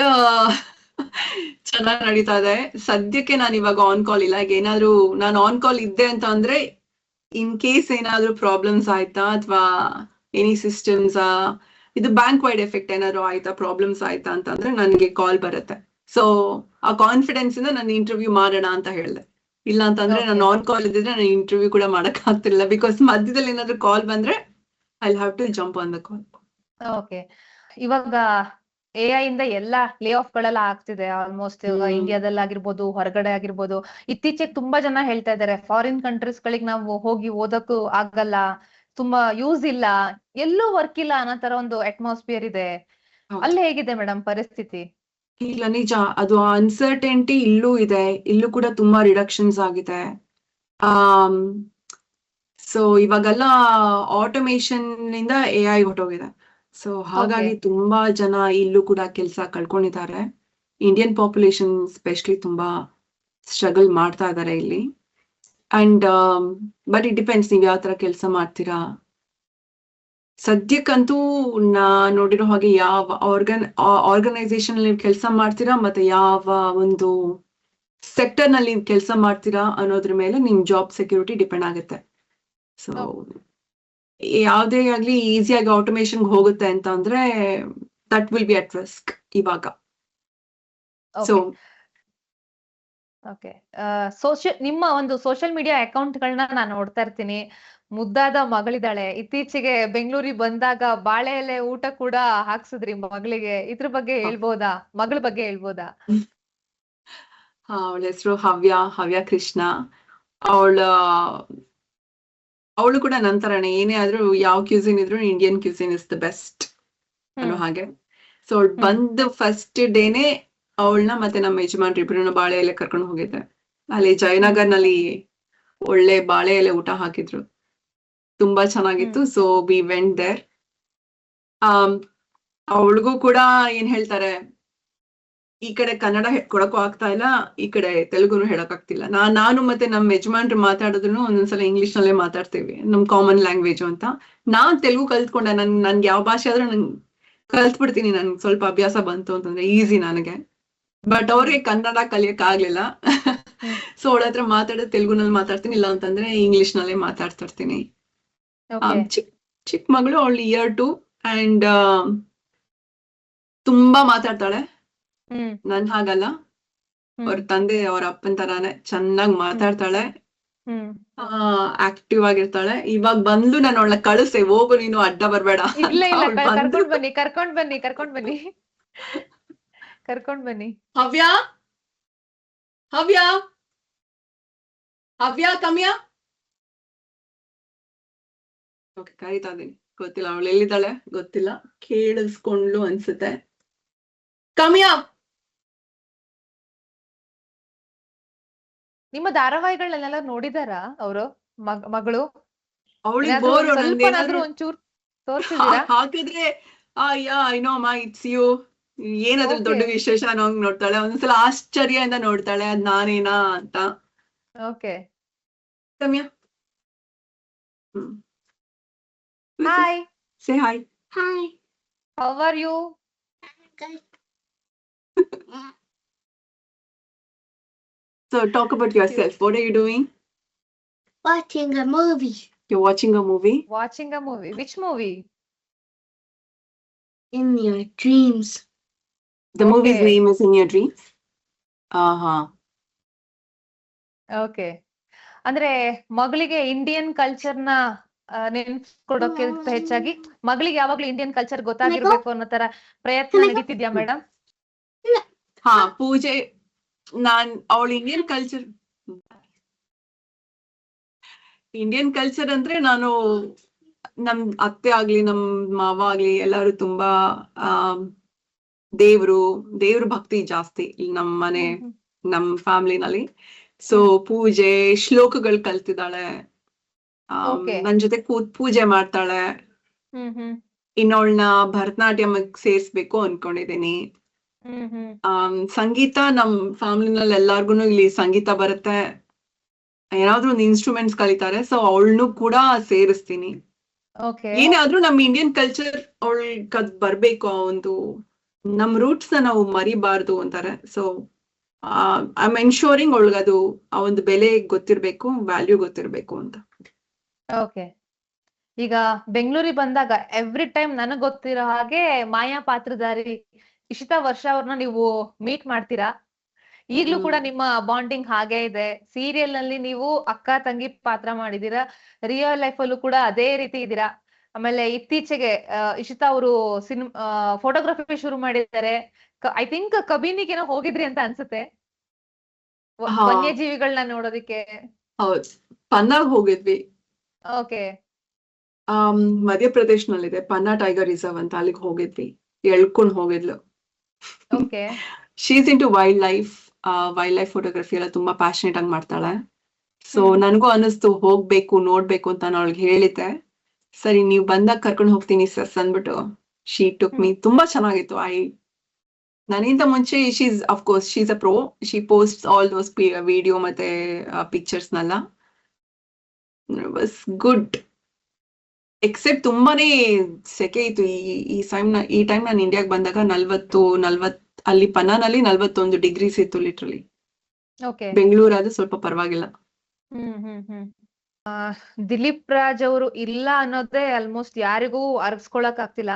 ಚೆನ್ನಾಗಿ ನಡೀತಾ ಇದೆ. ಸದ್ಯಕ್ಕೆ ನಾನು ಇವಾಗ ಆನ್ ಕಾಲ್ ಇಲ್ಲ. ಈಗ ಏನಾದ್ರು ನಾನು ಆನ್ ಕಾಲ್ ಇದ್ದೆ ಅಂತ ಅಂದ್ರೆ ಇನ್ ಕೇಸ್ ಏನಾದ್ರು ಪ್ರಾಬ್ಲಮ್ಸ್ ಆಯ್ತಾ ಅಥವಾ ಎನಿ ಸಿಸ್ಟಮ್ಸ್ ಇದು ಬ್ಯಾಂಕ್ ವೈಡ್ ಎಫೆಕ್ಟ್ ಏನಾದ್ರು ಆಯ್ತಾ, ಪ್ರಾಬ್ಲಮ್ಸ್ ಆಯ್ತಾ ಅಂತಂದ್ರೆ ನನಗೆ ಕಾಲ್ ಬರುತ್ತೆ. ಸೊ ಆ ಕಾನ್ಫಿಡೆನ್ಸ್ ಇಂದ ನಾನು ಇಂಟರ್ವ್ಯೂ ಮಾಡೋಣ ಅಂತ ಹೇಳ್ದೆ. ಇಲ್ಲ ಅಂತಂದ್ರೆ ನಾನು ಆನ್ ಕಾಲ್ ಇದ್ದಿದ್ರೆ ನಾನು ಇಂಟರ್ವ್ಯೂ ಕೂಡ ಮಾಡಕ್ ಆಗ್ತಿಲ್ಲ. ಬಿಕಾಸ್ ಮಧ್ಯದಲ್ಲಿ ಏನಾದ್ರು ಕಾಲ್ ಬಂದ್ರೆ I have to jump on the call. Okay, ಇವಾಗ AI ಇಂದ ಎಲ್ಲಾ ಲೇ ಆಫ್ ಗಳೆಲ್ಲ ಆಗ್ತಿದೆ ಆಲ್ಮೋಸ್ಟ್. ಇಂಡಿಯಾದಲ್ಲಿ ಆಗಿರ್ಬೋದು, ಹೊರಗಡೆ ಆಗಿರ್ಬೋದು. ಇತ್ತೀಚೆಗೆ ತುಂಬಾ ಜನ ಹೇಳ್ತಾ ಇದಾರೆ ಫಾರಿನ್ ಕಂಟ್ರೀಸ್ ಗಳಿಗೆ ನಾವು ಹೋಗಿ ಓದಕ್ಕೂ ಆಗಲ್ಲ, ತುಂಬಾ ಯೂಸ್ ಇಲ್ಲ, ಎಲ್ಲೂ ವರ್ಕ್ ಇಲ್ಲ ಅನ್ನೋ ತರ ಒಂದು ಅಟ್ಮಾಸ್ಫಿಯರ್ ಇದೆ. ಅಲ್ಲಿ ಹೇಗಿದೆ ಮೇಡಮ್ ಪರಿಸ್ಥಿತಿ? ಇಲ್ಲ, ನಿಜ. ಅದು ಅನ್ಸರ್ಟೆಂಟಿ ಇಲ್ಲೂ ಇದೆ. ಇಲ್ಲೂ ಕೂಡ ತುಂಬಾ ರಿಡಕ್ಷನ್ಸ್ ಆಗಿದೆ. ಸೊ ಇವಾಗೆಲ್ಲ ಆಟೋಮೇಶನ್ ಇಂದ AI ಹೊರಟೋಗಿದೆ. ಸೊ ಹಾಗಾಗಿ ತುಂಬಾ ಜನ ಇಲ್ಲೂ ಕೂಡ ಕೆಲಸ ಕಳ್ಕೊಂಡಿದ್ದಾರೆ. ಇಂಡಿಯನ್ ಪಾಪ್ಯುಲೇಷನ್ ಸ್ಪೆಷಲಿ ತುಂಬಾ ಸ್ಟ್ರಗಲ್ ಮಾಡ್ತಾ ಇದ್ದಾರೆ ಇಲ್ಲಿ. ಅಂಡ್ ಬಟ್ ಇಟ್ ಡಿಪೆಂಡ್ಸ್, ನೀವ್ ಯಾವ ತರ ಕೆಲಸ ಮಾಡ್ತೀರಾ. ಸದ್ಯಕ್ಕಂತೂ ನಾ ನೋಡಿರೋ ಹಾಗೆ ಯಾವ ಆರ್ಗನೈಸೇಷನ್ ನೀವು ಕೆಲಸ ಮಾಡ್ತೀರಾ ಮತ್ತೆ ಯಾವ ಒಂದು ಸೆಕ್ಟರ್ ನಲ್ಲಿ ನೀವು ಕೆಲಸ ಮಾಡ್ತೀರಾ ಅನ್ನೋದ್ರ ಮೇಲೆ ನಿಮ್ ಜಾಬ್ ಸೆಕ್ಯೂರಿಟಿ ಡಿಪೆಂಡ್ ಆಗುತ್ತೆ. ಸೊ ಯಾವುದೇ ಆಗ್ಲಿ ಈಸಿಯಾಗಿ ಆಟೋಮೇಶನ್ ಹೋಗುತ್ತೆ ಅಂತ ಅಂದ್ರೆ that will be at risk ಇವಾಗ. ಸೊ ಓಕೆ, ನಿಮ್ಮ ಒಂದು ಸೋಷಿಯಲ್ ಮೀಡಿಯಾ ಅಕೌಂಟ್ ಗಳನ್ನ ನಾನು ನೋಡ್ತಾ ಇರ್ತೀನಿ. ಮುದ್ದಾದ ಮಗಳಿದ್ದಾಳೆ. ಇತ್ತೀಚೆಗೆ ಬೆಂಗಳೂರಿಗೆ ಬಂದಾಗ ಬಾಳೆ ಎಲೆ ಊಟ ಕೂಡ ಹಾಕ್ಸಿದ್ರಿ ಮಗಳಿಗೆ. ಇದ್ರ ಬಗ್ಗೆ ಹೇಳ್ಬೋದಾ? ಮಗಳ ಬಗ್ಗೆ ಹೇಳ್ಬೋದಾ? ಅವಳ ಹೆಸರು ಹವ್ಯ ಕೃಷ್ಣ. ಅವಳು ಕೂಡ ನಂತರನೇ ಏನೇ ಆದ್ರೂ ಯಾವ ಕ್ಯೂಸಿನ್ ಇದ್ರು Indian cuisine is the best ಅನ್ನೋ ಹಾಗೆ. ಸೊ ಅವಳು ಬಂದ ಫಸ್ಟ್ ಡೇನೆ ಅವಳನ್ನ ಮತ್ತೆ ನಮ್ಮ ಯಜಮಾನ್ರು ಇಬ್ರು ಬಾಳೆ ಎಲೆ ಕರ್ಕೊಂಡು ಹೋಗಿದ್ದೆ. ಅಲ್ಲಿ ಜಯನಗರ್ ನಲ್ಲಿ ಒಳ್ಳೆ ಬಾಳೆ ಎಲೆ ಊಟ ಹಾಕಿದ್ರು, ತುಂಬಾ ಚೆನ್ನಾಗಿತ್ತು. So we went there. ಅವಳಿಗೂ ಕೂಡ ಏನ್ ಹೇಳ್ತಾರೆ, ಈ ಕಡೆ ಕನ್ನಡ ಕೊಡಕ್ಕೂ ಆಗ್ತಾ ಇಲ್ಲ, ಈ ಕಡೆ ತೆಲುಗುನು ಹೇಳಕ್ ಆಗ್ತಿಲ್ಲ. ನಾನು ಮತ್ತೆ ನಮ್ಮ ಯಜಮಾನ್ರು ಮಾತಾಡಿದ್ರು ಒಂದೊಂದ್ಸಲ ಇಂಗ್ಲಿಷ್ ನಲ್ಲೇ ಮಾತಾಡ್ತೀವಿ, ನಮ್ ಕಾಮನ್ ಲ್ಯಾಂಗ್ವೇಜ್ ಅಂತ. ನಾನ್ ತೆಲುಗು ಕಲ್ತ್ಕೊಂಡೆ. ನನ್ಗೆ ಯಾವ ಭಾಷೆ ಆದ್ರೂ ನನ್ ಕಲ್ತ್ಬಿಡ್ತೀನಿ. ನನ್ಗೆ ಸ್ವಲ್ಪ ಅಭ್ಯಾಸ ಬಂತು ಅಂತಂದ್ರೆ ಈಸಿ ನನಗೆ. ಬಟ್ ಅವ್ರಿಗೆ ಕನ್ನಡ ಕಲಿಯಕ್ ಆಗ್ಲಿಲ್ಲ. ಸೊ ಅವಳ ಹತ್ರ ಮಾತಾಡೋದು ತೆಲುಗುನಲ್ಲಿ ಮಾತಾಡ್ತೀನಿ, ಇಲ್ಲ ಅಂತಂದ್ರೆ ಇಂಗ್ಲಿಷ್ ನಲ್ಲೇ ಮಾತಾಡ್ತಿರ್ತೀನಿ. ಚಿಕ್ಕ ಮಗಳು, ಅವಳು ಇಯರ್ 2 ಅಂಡ್ ತುಂಬಾ ಮಾತಾಡ್ತಾಳೆ. ನನ್ ಹಾಗಲ್ಲ, ಅವ್ರ ತಂದೆ ಅವ್ರ ಅಪ್ಪನ್ ತರಾನೇ ಚೆನ್ನಾಗ್ ಮಾತಾಡ್ತಾಳೆ, ಆಕ್ಟಿವ್ ಆಗಿರ್ತಾಳೆ. ಇವಾಗ ಬಂದು ನಾನು ಅವಳ ಕಳಿಸೆ, ಹೋಗು ನೀನು ಅಡ್ಡ ಬರ್ಬೇಡ. ಕರ್ಕೊಂಡ್ ಬನ್ನಿ. ಹವ್ಯ ಕಮ್ಯ ಓಕೆ, ಕರೀತಾ ಇದೀನಿ. ಗೊತ್ತಿಲ್ಲ ಅವಳು ಎಲ್ಲಿದ್ದಾಳೆ, ಗೊತ್ತಿಲ್ಲ. ಕೇಳಿಸ್ಕೊಂಡ್ಲು ಅನ್ಸುತ್ತೆ. ಕಮ್ಯ, ನಿಮ್ಮ ಧಾರಾವಾಹಿಗಳನ್ನೆಲ್ಲ ನೋಡಿದಾರ ಅವರು ಮಗಳು? ಅವಳಿಗೆ ಬೋರು. ಒಂಚೂರು ತೋರ್ಸಿದೀರಾ? ಹಾಕಿದ್ರೆ ಐ ನೋ ಮಾ ಇಟ್ಸ್ ಯು, ಏನಾದ್ರೂ ದೊಡ್ಡ ವಿಶೇಷ ಅನ್ನೋಂಗ್ ನೋಡ್ತಾಳೆ. ಒಂದ್ಸಲ ಆಶ್ಚರ್ಯದಿಂದ ನೋಡ್ತಾಳೆ, ಅದ್ ನಾನೇನಾ ಅಂತ. ಓಕೆ, ಕಮ್ಯ, hi. Say hi. How are you? So talk about yourself. What are you doing? Watching a movie. You're watching a movie? Watching a movie. Which movie? In your dreams. The movie's name is In Your Dreams? Okay. ಅಂದ್ರೆ ಮಗಳಿಗೆ Indian culture ನ ನೆನ್ಸ್ಕೊಡೋಕ್ಕಿಂತ ಹೆಚ್ಚಾಗಿ ಮಗಳಿಗೆ ಯಾವಾಗ್ಲೂ Indian culture ಗೊತ್ತಾಗಿರ್ಬೇಕು ಅನ್ನೋ ತರ ಪ್ರಯತ್ನ ನಡೀತಿದ್ಯಾ madam? ಪೂಜೆ, ಅವಳು ಇಂಡಿಯನ್ ಕಲ್ಚರ್ ಅಂದ್ರೆ ನಾನು ನಮ್ ಅತ್ತೆ ಆಗ್ಲಿ ನಮ್ ಮಾವ ಆಗ್ಲಿ ಎಲ್ಲಾರು ತುಂಬಾ ದೇವ್ರ ಭಕ್ತಿ ಜಾಸ್ತಿ ನಮ್ ಮನೆ, ನಮ್ ಫ್ಯಾಮಿಲಿನಲ್ಲಿ. ಸೊ ಪೂಜೆ ಶ್ಲೋಕಗಳು ಕಲ್ತಿದ್ದಾಳೆ, ನನ್ ಜೊತೆ ಕೂತ್ ಪೂಜೆ ಮಾಡ್ತಾಳೆ. ಇನ್ನೊಳ್ನ ಭರತನಾಟ್ಯಂ ಸೇರ್ಸ್ಬೇಕು ಅನ್ಕೊಂಡಿದೀನಿ. ಸಂಗೀತ ನಮ್ ಫ್ಯಾಮಿಲಿನಲ್ಲಿ ಎಲ್ಲಾರ್ಗುನು ಇಲ್ಲಿ ಸಂಗೀತ ಬರುತ್ತೆ, ಏನಾದ್ರೂ ಒಂದು ಇನ್ಸ್ಟ್ರೂಮೆಂಟ್ಸ್ ಕಲಿತಾರೆ, ಸೊ ಅವಳನ್ನು ಕೂಡ ಸೇರಿಸ್ತೀನಿ. ಓಕೆ ಏನೇ ಆದ್ರೂ ನಮ್ ಇಂಡಿಯನ್ ಕಲ್ಚರ್ ಅವಳ್ ಬರ್ಬೇಕು, ಆ ಒಂದು ನಮ್ ರೂಟ್ಸ್ ನ ನಾವು ಮರಿಬಾರ್ದು ಅಂತಾರೆ. ಸೊ ಐ ಆಮ್ ಎನ್ಶೋರಿಂಗ್ ಅವಳಿಗದು ಆ ಒಂದು ಬೆಲೆ ಗೊತ್ತಿರ್ಬೇಕು, ವ್ಯಾಲ್ಯೂ ಗೊತ್ತಿರ್ಬೇಕು ಅಂತ. ಓಕೆ ಈಗ ಬೆಂಗಳೂರಿಗೆ ಬಂದಾಗ ಎವ್ರಿ ಟೈಮ್ ನನಗ್ ಗೊತ್ತಿರೋ ಹಾಗೆ ಮಾಯಾ ಪಾತ್ರಧಾರಿ ಇಶಿತಾ ವರ್ಷ ಅವ್ರನ್ನ ನೀವು ಮೀಟ್ ಮಾಡ್ತೀರಾ. ಈಗ್ಲೂ ಕೂಡ ನಿಮ್ಮ ಬಾಂಡಿಂಗ್ ಹಾಗೆ ಇದೆ. ಸೀರಿಯಲ್ ನಲ್ಲಿ ನೀವು ಅಕ್ಕ ತಂಗಿ ಪಾತ್ರ ಮಾಡಿದೀರಾ, ರಿಯಲ್ ಲೈಫ್ ಅಲ್ಲೂ ಕೂಡ ಅದೇ ರೀತಿ ಇದ್ದೀರಾ. ಆಮೇಲೆ ಇತ್ತೀಚೆಗೆ ಇಶಿತಾ ಅವರು ಫೋಟೋಗ್ರಫಿ ಶುರು ಮಾಡಿದ್ದಾರೆ. ಐ ಥಿಂಕ್ ಕಬಿನಿಗೇನೋ ಹೋಗಿದ್ರಿ ಅಂತ ಅನ್ಸುತ್ತೆ, ಹಾ. ವನ್ಯಜೀವಿಗಳನ್ನ ನೋಡೋದಿಕ್ಕೆ. ಹೌದ್, ಪನ್ನಾಗ್ ಹೋಗಿದ್ವಿ. ಓಕೆ ಮಧ್ಯಪ್ರದೇಶನಲ್ಲಿದೆ ಪನ್ನಾ ಟೈಗರ್ ರಿಸರ್ವ್ ಅಂತ, ಅಲ್ಲಿಗೆ ಹೋಗಿದ್ವಿ. ಎಳ್ಕೊಂಡ್ ಹೋಗಿದ್ಲು. Okay she's into wildlife photography ಎಲ್ಲ ತುಂಬಾ ಪ್ಯಾಷನೇಟ್ ಆಗಿ ಮಾಡ್ತಾಳೆ. ಸೊ ನನ್ಗೂ ಅನಿಸ್ತು ಹೋಗ್ಬೇಕು ನೋಡ್ಬೇಕು ಅಂತ. ನಾನು ಅವಳಿಗೆ ಹೇಳಿದ್ದೆ, ಸರಿ ನೀವ್ ಬಂದಾಗ ಕರ್ಕೊಂಡು ಹೋಗ್ತೀನಿ ಸಸ್ ಅಂದ್ಬಿಟ್ಟು ಶೀ ಟುಕ್ ಮೀ. ತುಂಬಾ ಚೆನ್ನಾಗಿತ್ತು. ನನಗಿಂತ ಮುಂಚೆ she's a pro. She post all those video ಮತ್ತೆ ಪಿಕ್ಚರ್ಸ್ ನೆಲ್ಲ. Was good. ಎಕ್ಸೆಪ್ಟ್ ತುಂಬಾನೇ ಸೆಕೆ ಇತ್ತು ಈ ಟೈಮ್ ನಾನು ಇಂಡಿಯಾಗ್ ಬಂದಾಗ 40 ಅಲ್ಲಿ ಪನ್ನಾನಲ್ಲಿ 41 ಡಿಗ್ರೀಸ್ ಇತ್ತು ಲಿಟ್ರಲಿ. ಓಕೆ ಬೆಂಗಳೂರಾದ್ರೆ ಸ್ವಲ್ಪ ಪರವಾಗಿಲ್ಲ. ದಿಲೀಪ್ ರಾಜ್ ಅವರು ಇಲ್ಲ ಅನ್ನೋದೇ ಆಲ್ಮೋಸ್ಟ್ ಯಾರಿಗೂ ಅರ್ಗಿಸ್ಕೊಳಕ್ ಆಗ್ತಿಲ್ಲ.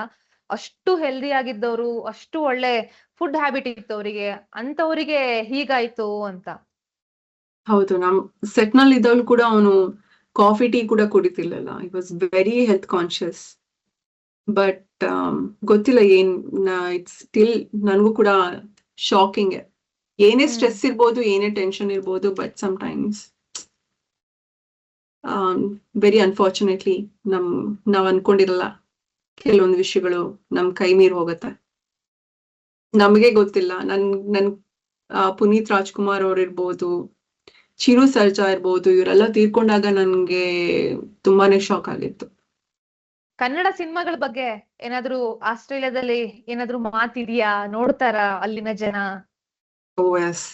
ಅಷ್ಟು ಹೆಲ್ದಿ ಆಗಿದ್ದವರು, ಅಷ್ಟು ಒಳ್ಳೆ ಫುಡ್ ಹ್ಯಾಬಿಟ್ ಇತ್ತು ಅವರಿಗೆ, ಅಂತವರಿಗೆ ಹೀಗಾಯ್ತು ಅಂತ. ಹೌದು, ನಮ್ ಸೆಟ್ ನಲ್ಲಿ ಇದ್ದವಳು ಕೂಡ ಅವನು ಕಾಫಿ ಟೀ ಕೂಡ ಕುಡಿತಿರ್ಲಿಲ್ಲ. I was very health conscious. But ಗೊತ್ತಿಲ್ಲ ಇಟ್ಸ್ ಸ್ಟಿಲ್ ನನಗೂ ಕೂಡ ಶಾಕಿಂಗ್. ಏನೇ ಸ್ಟ್ರೆಸ್ ಇರ್ಬೋದು, ಏನೇ ಟೆನ್ಷನ್ ಇರ್ಬೋದು, ಬಟ್ ಸಮ್ಟೈಮ್ಸ್ ವೆರಿ ಅನ್ಫಾರ್ಚುನೇಟ್ಲಿ ನಾವ್ ಅನ್ಕೊಂಡಿರಲ್ಲ ಕೆಲವೊಂದು ವಿಷಯಗಳು ನಮ್ ಕೈ ಮೀರಿ ಹೋಗುತ್ತೆ. ನಮಗೆ ಗೊತ್ತಿಲ್ಲ. ನನ್ ಪುನೀತ್ ರಾಜ್ಕುಮಾರ್ ಅವ್ರ ಇರ್ಬೋದು, ಚಿರು ಸರ್ಜಾ ಇರ್ಬೋದು, ಇವರೆಲ್ಲ ತೀರ್ಕೊಂಡಾಗ ನನ್ಗೆ ತುಂಬಾನೇ ಶಾಕ್ ಆಗಿತ್ತು. ಕನ್ನಡ ಸಿನಿಮಾಗಳ ಬಗ್ಗೆ ಏನಾದ್ರು ಆಸ್ಟ್ರೇಲಿಯಾದಲ್ಲಿ ಏನಾದ್ರು ಮಾತಿದ್ಯಾ? ನೋಡ್ತಾರ ಅಲ್ಲಿನ ಜನ? ಓ ಎಸ್,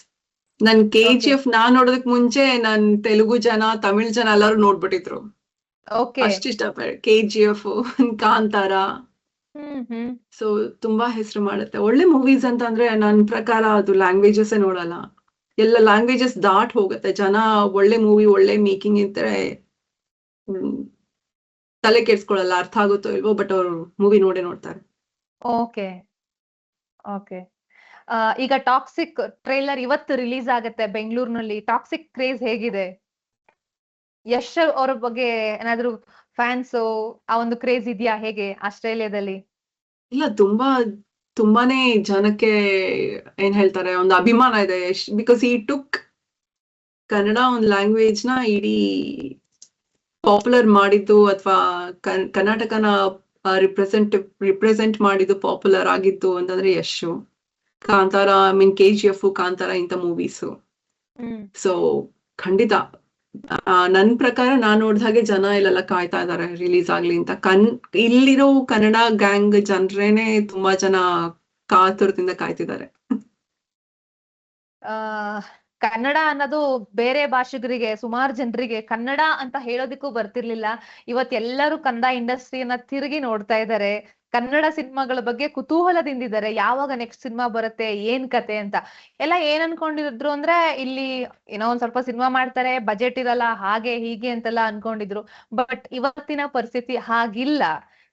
ನನ್ KGF ನಾನ್ ನೋಡೋದಕ್ ಮುಂಚೆ ನನ್ ತೆಲುಗು ಜನ, ತಮಿಳ್ ಜನ ಎಲ್ಲಾರು ನೋಡ್ಬಿಟ್ಟಿದ್ರು. ಓಕೆ ಅಷ್ಟಿಷ್ಟಪಡ KGF, ಕಾಂತಾರ. ಸೊ ತುಂಬಾ ಹೆಸರು ಮಾಡುತ್ತೆ. ಒಳ್ಳೆ ಮೂವೀಸ್ ಅಂತಂದ್ರೆ ನನ್ ಪ್ರಕಾರ ಅದು ಲ್ಯಾಂಗ್ವೇಜಸ್ ನೋಡಲ್ಲ, ಎಲ್ಲ ಲ್ಯಾಂಗ್ವೇಜಸ್ ದಾಟ್ ಹೋಗುತ್ತೆ. ಜನ ಒಳ್ಳೆ ಮೂವಿ, ಒಳ್ಳೆ ಮೇಕಿಂಗ್ ಇದ್ರೆ ತಲೆ ಕೆಡ್ಸ್ಕೊಳಲ್ಲ, ಅರ್ಥ ಆಗುತ್ತೋ ಇಲ್ವೋ, ಬಟ್ ಅವ್ರು ಮೂವಿ ನೋಡೇ ನೋಡ್ತಾರೆ. ಓಕೆ ಓಕೆ ಈಗ ಟಾಕ್ಸಿಕ್ ಟ್ರೈಲರ್ ಇವತ್ತು ರಿಲೀಸ್ ಆಗುತ್ತೆ ಬೆಂಗಳೂರಿನಲ್ಲಿ. ಟಾಕ್ಸಿಕ್ ಕ್ರೇಜ್ ಹೇಗಿದೆ? ಯಶ್ ಅವ್ರ ಬಗ್ಗೆ ಏನಾದ್ರು ಫ್ಯಾನ್ಸ್ ಆ ಒಂದು ಕ್ರೇಜ್ ಇದೆಯಾ ಹೇಗೆ ಆಸ್ಟ್ರೇಲಿಯಾದಲ್ಲಿ? ಇಲ್ಲ, ತುಂಬಾನೇ ಜನಕ್ಕೆ ಏನ್ ಹೇಳ್ತಾರೆ, ಒಂದು ಅಭಿಮಾನ ಇದೆ. ಬಿಕಾಸ್ ಈ ಟುಕ್ ಕನ್ನಡ ಒಂದು ಲ್ಯಾಂಗ್ವೇಜ್ ನ ಇಡೀ ಪಾಪ್ಯುಲರ್ ಮಾಡಿದ್ದು, ಅಥವಾ ಕರ್ನಾಟಕನ ರಿಪ್ರೆಸೆಂಟ್ ಮಾಡಿದ್ದು, ಪಾಪ್ಯುಲರ್ ಆಗಿದ್ದು ಅಂತಂದ್ರೆ ಯಶ್. ಕಾಂತಾರ, KGF, ಕಾಂತಾರ ಇಂಥ ಮೂವೀಸು. ಸೊ ಖಂಡಿತ ನನ್ ಪ್ರಕಾರ ನಾನ್ ನೋಡ್ದ ಹಾಗೆ ಜನ ಇಲ್ಲೆಲ್ಲ ಕಾಯ್ತಾ ಇದಾರೆ ರಿಲೀಸ್ ಆಗ್ಲಿ ಅಂತ. ಇಲ್ಲಿರೋ ಕನ್ನಡ ಗ್ಯಾಂಗ್ ಜನರೇನೆ ತುಂಬಾ ಜನ ಕಾತುರದಿಂದ ಕಾಯ್ತಿದ್ದಾರೆ. ಕನ್ನಡ ಅನ್ನೋದು ಬೇರೆ ಭಾಷಿಗರಿಗೆ, ಸುಮಾರು ಜನರಿಗೆ ಕನ್ನಡ ಅಂತ ಹೇಳೋದಿಕ್ಕೂ ಬರ್ತಿರ್ಲಿಲ್ಲ. ಇವತ್ ಎಲ್ಲರೂ ಕನ್ನಡ ಇಂಡಸ್ಟ್ರಿಯನ್ನ ತಿರುಗಿ ನೋಡ್ತಾ ಇದ್ದಾರೆ. ಕನ್ನಡ ಸಿನಿಮಾಗಳ ಬಗ್ಗೆ ಕುತೂಹಲದಿಂದಿದ್ದಾರೆ. ಯಾವಾಗ ನೆಕ್ಸ್ಟ್ ಸಿನಿಮಾ ಬರುತ್ತೆ, ಏನ್ ಕತೆ ಅಂತ. ಎಲ್ಲ ಏನ್ ಅನ್ಕೊಂಡಿದ್ರು ಅಂದ್ರೆ ಇಲ್ಲಿ ಏನೋ ಒಂದ್ ಸ್ವಲ್ಪ ಸಿನಿಮಾ ಮಾಡ್ತಾರೆ, ಬಜೆಟ್ ಇರಲ್ಲ, ಹಾಗೆ ಹೀಗೆ ಅಂತೆಲ್ಲ ಅನ್ಕೊಂಡಿದ್ರು. ಬಟ್ ಇವತ್ತಿನ ಪರಿಸ್ಥಿತಿ ಹಾಗಿಲ್ಲ.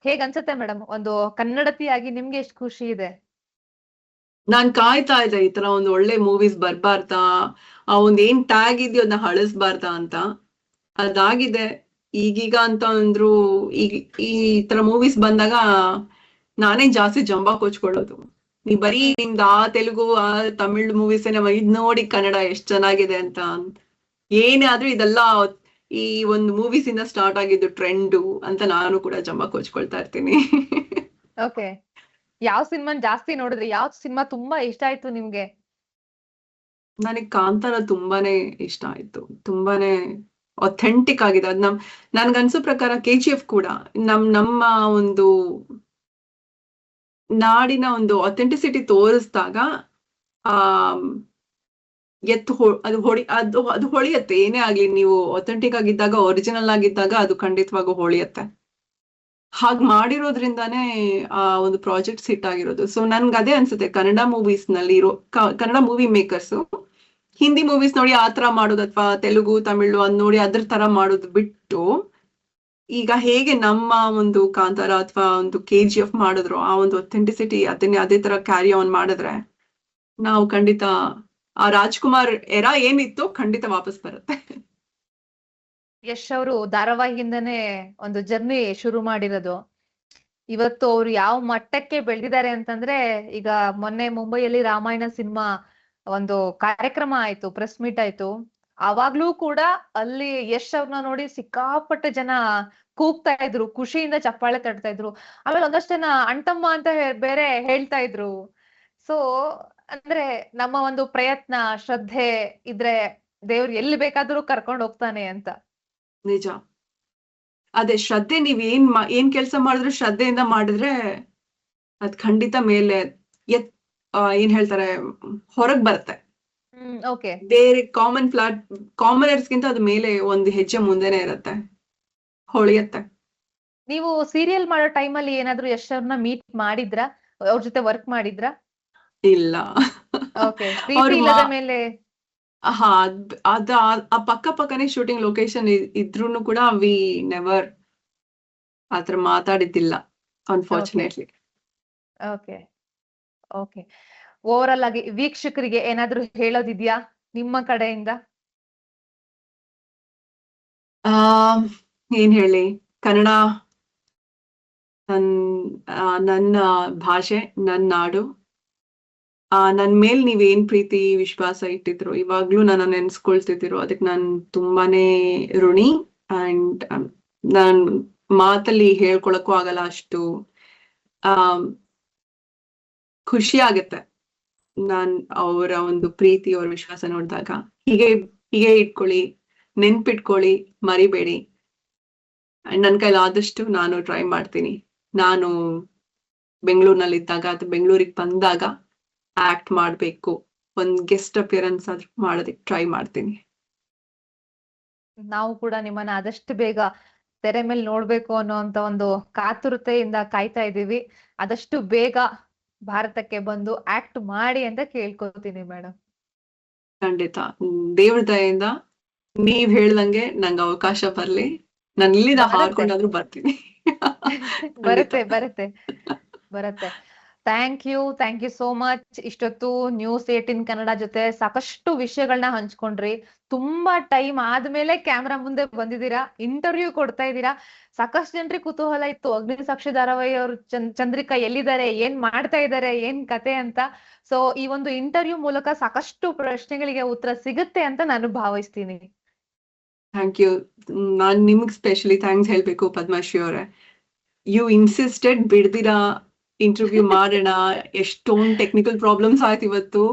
ಹೇಗ್ ಅನ್ಸುತ್ತೆ ಮೇಡಮ್, ಒಂದು ಕನ್ನಡತಿಯಾಗಿ ನಿಮ್ಗೆ ಎಷ್ಟು ಖುಷಿ ಇದೆ? ನಾನ್ ಕಾಯ್ತಾ ಇದ್ದೆ ಈ ತರ ಒಂದು ಒಳ್ಳೆ ಮೂವೀಸ್ ಬರ್ಬಾರ್ದಾ, ಆ ಒಂದ್ ಏನ್ ಟ್ಯಾಗ್ ಇದೆಯೋ ಅದನ್ನ ಹಳಸ್ಬಾರ್ದಾ ಅಂತ. ಅದಾಗಿದೆ. ಈಗೀಗ ಅಂತ ಅಂದ್ರು ಈ ತರ ಮೂವೀಸ್ ಬಂದಾಗ ನಾನೇ ಜಾಸ್ತಿ ಜಂಬಾ ಕೊಚ್ಕೊಳ್ಳೋದು. ನೀ ಬರೀ ನಿಮ್ದು ಆ ತೆಲುಗು, ಆ ತಮಿಳ್ ಮೂವೀಸ್ ಇದ್ ನೋಡಿ ಕನ್ನಡ ಎಷ್ಟ್ ಚೆನ್ನಾಗಿದೆ ಅಂತ. ಏನೇ ಆದ್ರೂ ಇದೆಲ್ಲ ಈ ಒಂದು ಮೂವೀಸ್ ಇಂದ ಸ್ಟಾರ್ಟ್ ಆಗಿದ್ದು ಟ್ರೆಂಡು ಅಂತ ನಾನು ಕೂಡ ಜಂಬಾ ಕೊಚ್ಕೊಳ್ತಾ ಇರ್ತೀನಿ. ಓಕೆ, ಯಾವ ಸಿನಿಮಾ ಜಾಸ್ತಿ ನೋಡಿದ್ರಿ? ಯಾವ ಸಿನಿಮಾ ತುಂಬಾ ಇಷ್ಟ ಆಯ್ತು ನಿಮ್ಗೆ? ನನಗೆ ಕಾಂತಾರ ತುಂಬಾನೇ ಇಷ್ಟ ಆಯ್ತು. ತುಂಬಾನೇ ಅಥೆಂಟಿಕ್ ಆಗಿದೆ. ಅದ್ ನನ್ಗನ್ಸೋ ಪ್ರಕಾರ KGF ಕೂಡ ನಮ್ಮ ಒಂದು ನಾಡಿನ ಒಂದು ಅಥೆಂಟಿಸಿಟಿ ತೋರಿಸಿದಾಗ ಅದು ಹೊಳಿಯತ್ತೆ. ಏನೇ ಆಗ್ಲಿ, ನೀವು ಅಥೆಂಟಿಕ್ ಆಗಿದ್ದಾಗ, ಒರಿಜಿನಲ್ ಆಗಿದ್ದಾಗ ಅದು ಖಂಡಿತವಾಗೂ ಹೊಳಿಯತ್ತೆ. ಹಾಗ್ ಮಾಡಿರೋದ್ರಿಂದಾನೇ ಆ ಒಂದು ಪ್ರಾಜೆಕ್ಟ್ ಹಿಟ್ ಆಗಿರೋದು. ಸೊ ನನ್ಗೆ ಅದೇ ಅನ್ಸುತ್ತೆ, ಕನ್ನಡ ಮೂವೀಸ್ ನಲ್ಲಿ ಇರೋ Kannada movie makers Hindi movies ನೋಡಿ ಆತರ ಮಾಡೋದು, ಅಥವಾ ತೆಲುಗು ತಮಿಳು ಅದ್ ನೋಡಿ ಅದ್ರ ತರ ಮಾಡೋದು ಬಿಟ್ಟು, ಈಗ ಹೇಗೆ ನಮ್ಮ ಒಂದು ಕಾಂತಾರ ಅಥವಾ ಒಂದು KGF ಮಾಡಿದ್ರು, ಆ ಒಂದು ಅಥೆಂಟಿಸಿಟಿ ಅದನ್ನೇ ಅದೇ ತರ ಕ್ಯಾರಿ ಆನ್ ಮಾಡಿದ್ರೆ ನಾವು ಖಂಡಿತ ಆ ರಾಜ್ಕುಮಾರ್ ಎರಾ ಏನಿತ್ತು ಖಂಡಿತ ವಾಪಸ್ ಬರುತ್ತೆ. ಯಶ್ ಅವರು ಧಾರಾವಾಹಿಯಿಂದನೇ ಒಂದು ಜರ್ನಿ ಶುರು ಮಾಡಿರೋದು. ಇವತ್ತು ಅವ್ರು ಯಾವ ಮಟ್ಟಕ್ಕೆ ಬೆಳೆದಿದ್ದಾರೆ ಅಂತಂದ್ರೆ, ಈಗ ಮೊನ್ನೆ ಮುಂಬೈಯಲ್ಲಿ ರಾಮಾಯಣ ಸಿನಿಮಾ ಒಂದು ಕಾರ್ಯಕ್ರಮ ಆಯ್ತು, ಪ್ರೆಸ್ ಮೀಟ್ ಆಯ್ತು. ಅವಾಗ್ಲೂ ಕೂಡ ಅಲ್ಲಿ ಯಶ್ ಅವ್ರನ್ನ ನೋಡಿ ಸಿಕ್ಕಾಪಟ್ಟೆ ಜನ ಕೂಗ್ತಾ ಇದ್ರು, ಖುಷಿಯಿಂದ ಚಪ್ಪಾಳೆ ತಟ್ತಾ ಇದ್ರು. ಆಮೇಲೆ ಒಂದಷ್ಟು ಜನ ಅಣ್ತಮ್ಮ ಅಂತ ಬೇರೆ ಹೇಳ್ತಾ ಇದ್ರು. ಸೊ ಅಂದ್ರೆ ನಮ್ಮ ಒಂದು ಪ್ರಯತ್ನ, ಶ್ರದ್ಧೆ ಇದ್ರೆ ದೇವ್ರು ಎಲ್ಲಿ ಬೇಕಾದ್ರೂ ಕರ್ಕೊಂಡು ಹೋಗ್ತಾನೆ ಅಂತ. ನಿಜ. ಅದೇ ಶ್ರದ್ಧೆ, ನೀವ್ ಏನ್ ಕೆಲಸ ಮಾಡಿದ್ರು ಶ್ರದ್ಧೆಯಿಂದ ಮಾಡಿದ್ರೆ ಅದ್ ಖಂಡಿತ ಮೇಲೆ ಏನ್ ಹೇಳ್ತಾರೆ, ಹೊರಗ್ ಬರುತ್ತೆ. ಓಕೆ. ಬೇರೆ ಕಾಮನರ್ಸ್ ಗಿಂತ ಅದ್ ಮೇಲೆ ಒಂದು ಹೆಜ್ಜೆ ಮುಂದೆನೆ ಇರುತ್ತೆ, ಹೊಳಿಯತ್ತೆ. ನೀವು ಸೀರಿಯಲ್ ಮಾಡೋ ಟೈಮಲ್ಲಿ ಏನಾದ್ರು ಯಶ್ ಅವ್ರನ್ನ ಮೀಟ್ ಮಾಡಿದ್ರಾ, ಅವ್ರ ಜೊತೆ ವರ್ಕ್ ಮಾಡಿದ್ರಾ? ಇಲ್ಲ. ಓಕೆ. ಪ್ರೀತಿ ಇಲ್ಲದ ಮೇಲೆ ಹಾ, ಆ ಪಕ್ಕನೇ ಶೂಟಿಂಗ್ ಲೊಕೇಶನ್ ಇದ್ರೂನು ಕೂಡ ವಿ ನೆವರ್ ಆತರ ಮಾತಾಡಿದ್ದಿಲ್ಲ, unfortunately. Okay okay. Overall ಆಗಿ ವೀಕ್ಷಕರಿಗೆ ಏನಾದ್ರು ಹೇಳೋದಿದ್ಯಾ ನಿಮ್ಮ ಕಡೆಯಿಂದ? ಏನ್ ಹೇಳಿ, ಕನ್ನಡ ನನ್ನ ಭಾಷೆ, ನನ್ನ ನಾಡು. ನನ್ ಮೇಲ್ ನೀವೇನ್ ಪ್ರೀತಿ ವಿಶ್ವಾಸ ಇಟ್ಟಿದ್ರು, ಇವಾಗ್ಲೂ ನನ್ನ ನೆನ್ಸ್ಕೊಳ್ತಿದ್ರು, ಅದಕ್ಕೆ ನಾನ್ ತುಂಬಾನೇ ಋಣಿ. ಅಂಡ್ ನಾನ್ ಮಾತಲ್ಲಿ ಹೇಳ್ಕೊಳಕ್ಕೂ ಆಗಲ್ಲ, ಅಷ್ಟು ಖುಷಿ ಆಗತ್ತೆ ನಾನ್ ಅವರ ಒಂದು ಪ್ರೀತಿ, ಅವ್ರ ವಿಶ್ವಾಸ ನೋಡಿದಾಗ. ಹೀಗೆ ಇಟ್ಕೊಳ್ಳಿ, ನೆನ್ಪಿಟ್ಕೊಳ್ಳಿ, ಮರಿಬೇಡಿ. ಅಂಡ್ ನನ್ ಕೈಲಾದಷ್ಟು ನಾನು ಟ್ರೈ ಮಾಡ್ತೀನಿ. ನಾನು ಬೆಂಗಳೂರಿನಲ್ಲಿ ಇದ್ದಾಗ ಅಥವಾ ಬೆಂಗಳೂರಿಗೆ ಬಂದಾಗ ಆಕ್ಟ್ ಮಾಡ್ಬೇಕು, ಒಂದ್ ಗೆಸ್ಟ್ ಅಪಿಯರೆನ್ಸ್ ಆದ್ರೂ ಮಾಡೋದಕ್ಕೆ ಟ್ರೈ ಮಾಡ್ತೀನಿ. ನಾವು ಕೂಡ ನಿಮ್ಮನ್ನ ಆದಷ್ಟು ಬೇಗ ತೆರೆ ಮೇಲೆ ನೋಡ್ಬೇಕು ಅನ್ನೋಂತ ಒಂದು ಕಾತುರತೆಯಿಂದ ಕಾಯ್ತಾ ಇದೀವಿ. ಆದಷ್ಟು ಬೇಗ ಭಾರತಕ್ಕೆ ಬಂದು ಆಕ್ಟ್ ಮಾಡಿ ಅಂತ ಕೇಳ್ಕೊತೀನಿ ಮೇಡಮ್. ಖಂಡಿತ, ದೇವ್ರ ದಯೆಯಿಂದ ನೀವ್ ಹೇಳ್ದಂಗೆ ನಂಗೆ ಅವಕಾಶ ಬರ್ಲಿ, ನಾನು ಇಲ್ಲಿಂದ ಹಾಡ್ಕೊಂಡಾದ್ರೂ ಬರ್ತೀನಿ. ಬರುತ್ತೆ. Thank you so much. ಇಷ್ಟೊತ್ತು News18 ಕನ್ನಡ ಜೊತೆ ಸಾಕಷ್ಟು ವಿಷಯಗಳನ್ನ ಹಂಚ್ಕೊಂಡ್ರಿ. ತುಂಬಾ ಟೈಮ್ ಆದ್ಮೇಲೆ ಕ್ಯಾಮ್ರಾ ಮುಂದೆ ಬಂದಿದ್ದೀರಾ, ಇಂಟರ್ವ್ಯೂ ಕೊಡ್ತಾ ಇದ್ದೀರಾ. ಸಾಕಷ್ಟು ಜನರಿಗೆ ಕುತೂಹಲ ಇತ್ತು, ಅಗ್ನಿಸಾಕ್ಷಿ ಧಾರಾವಾಹಿ ಅವರು ಚಂದ್ರಿಕಾ ಎಲ್ಲಿದ್ದಾರೆ, ಏನ್ ಮಾಡ್ತಾ ಇದ್ದಾರೆ, ಏನ್ ಕತೆ ಅಂತ. ಸೊ ಈ ಒಂದು ಇಂಟರ್ವ್ಯೂ ಮೂಲಕ ಸಾಕಷ್ಟು ಪ್ರಶ್ನೆಗಳಿಗೆ ಉತ್ತರ ಸಿಗುತ್ತೆ ಅಂತ ನಾನು ಭಾವಿಸ್ತೀನಿ. Thank you. ನಾನ್ ನಿಮ್ಗ್ ಸ್ಪೆಷಲಿ ಥ್ಯಾಂಕ್ಸ್ ಹೇಳ್ಬೇಕು ಪದ್ಮಶ್ರೀ ಅವರೇ. ಯು ಇನ್ಸಿಸ್ಟೆಡ್, ಬಿಡ್ದಿರಾ ಇಂಟರ್ವ್ಯೂ ಮಾಡೋಣ. ಎಷ್ಟೊಂದ್ ಟೆಕ್ನಿಕಲ್ ಪ್ರಾಬ್ಲಮ್ಸ್ ಆಯ್ತು ಇವತ್ತು.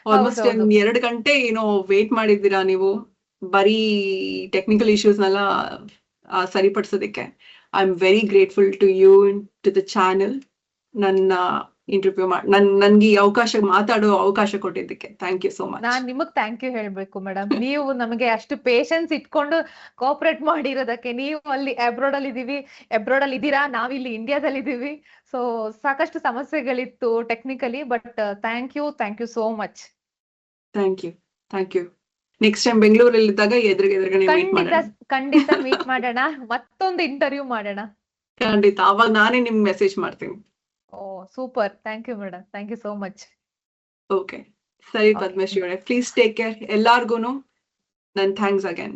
ಆಲ್ಮೋಸ್ಟ್ 2 ಗಂಟೆ ಏನೋ ವೇಟ್ ಮಾಡಿದ್ದೀರಾ ನೀವು, ಬರೀ ಟೆಕ್ನಿಕಲ್ ಇಶ್ಯೂಸ್ನೆಲ್ಲ ಸರಿಪಡಿಸೋದಕ್ಕೆ. I am very grateful to you, to the channel, ನನ್ನ ಇಂಟರ್ವ್ಯೂ ನನ್ಗೆ ಈ ಮಾತಾಡೋ ಅವಕಾಶ ಕೊಟ್ಟಿದ್ದಕ್ಕೆ ಥ್ಯಾಂಕ್ ಯು ಸೋ ಮಚ್. ನಾನ್ ನಿಮಗ್ ಥ್ಯಾಂಕ್ ಯು ಹೇಳ್ಬೇಕು ಮೇಡಮ್. ನೀವು ನಮಗೆ ಅಷ್ಟು ಪೇಷನ್ಸ್ ಇಟ್ಕೊಂಡು ಕೋಆಪರೇಟ್ ಮಾಡಿರೋದಕ್ಕೆ. ನೀವು ಅಲ್ಲಿ ಅಬ್ರಾಡ್ ಅಲ್ಲಿ ಇದ್ದೀರಾ, ನಾವಿಲ್ಲಿ ಇಂಡಿಯಾದಲ್ಲಿ ಇದೀವಿ. ಸೊ ಸಾಕಷ್ಟು ಸಮಸ್ಯೆಗಳಿತ್ತು technically, but thank you so much. Thank you. Next time ಬೆಂಗಳೂರಲ್ಲಿ ಇದ್ದಾಗ ಎದುರುಗಡೆ ಖಂಡಿತ ಮೀಟ್ ಮಾಡೋಣ, ಮತ್ತೊಂದು ಇಂಟರ್ವ್ಯೂ ಮಾಡೋಣ. ಖಂಡಿತ, ಅವಾಗ ನಾನೇ ನಿಮ್ಗೆ ಮೆಸೇಜ್ ಮಾಡ್ತೀನಿ. Oh super. Thank you madam, thank you so much. Okay, ಸರಿ ಪದ್ಮಶ್ರೀ ಅವರೇ, ಪ್ಲೀಸ್ ಟೇಕ್ ಕೇರ್. ಎಲ್ಲಾರ್ಗೂನು ನನ್ ಥ್ಯಾಂಕ್ಸ್ ಅಗೇನ್.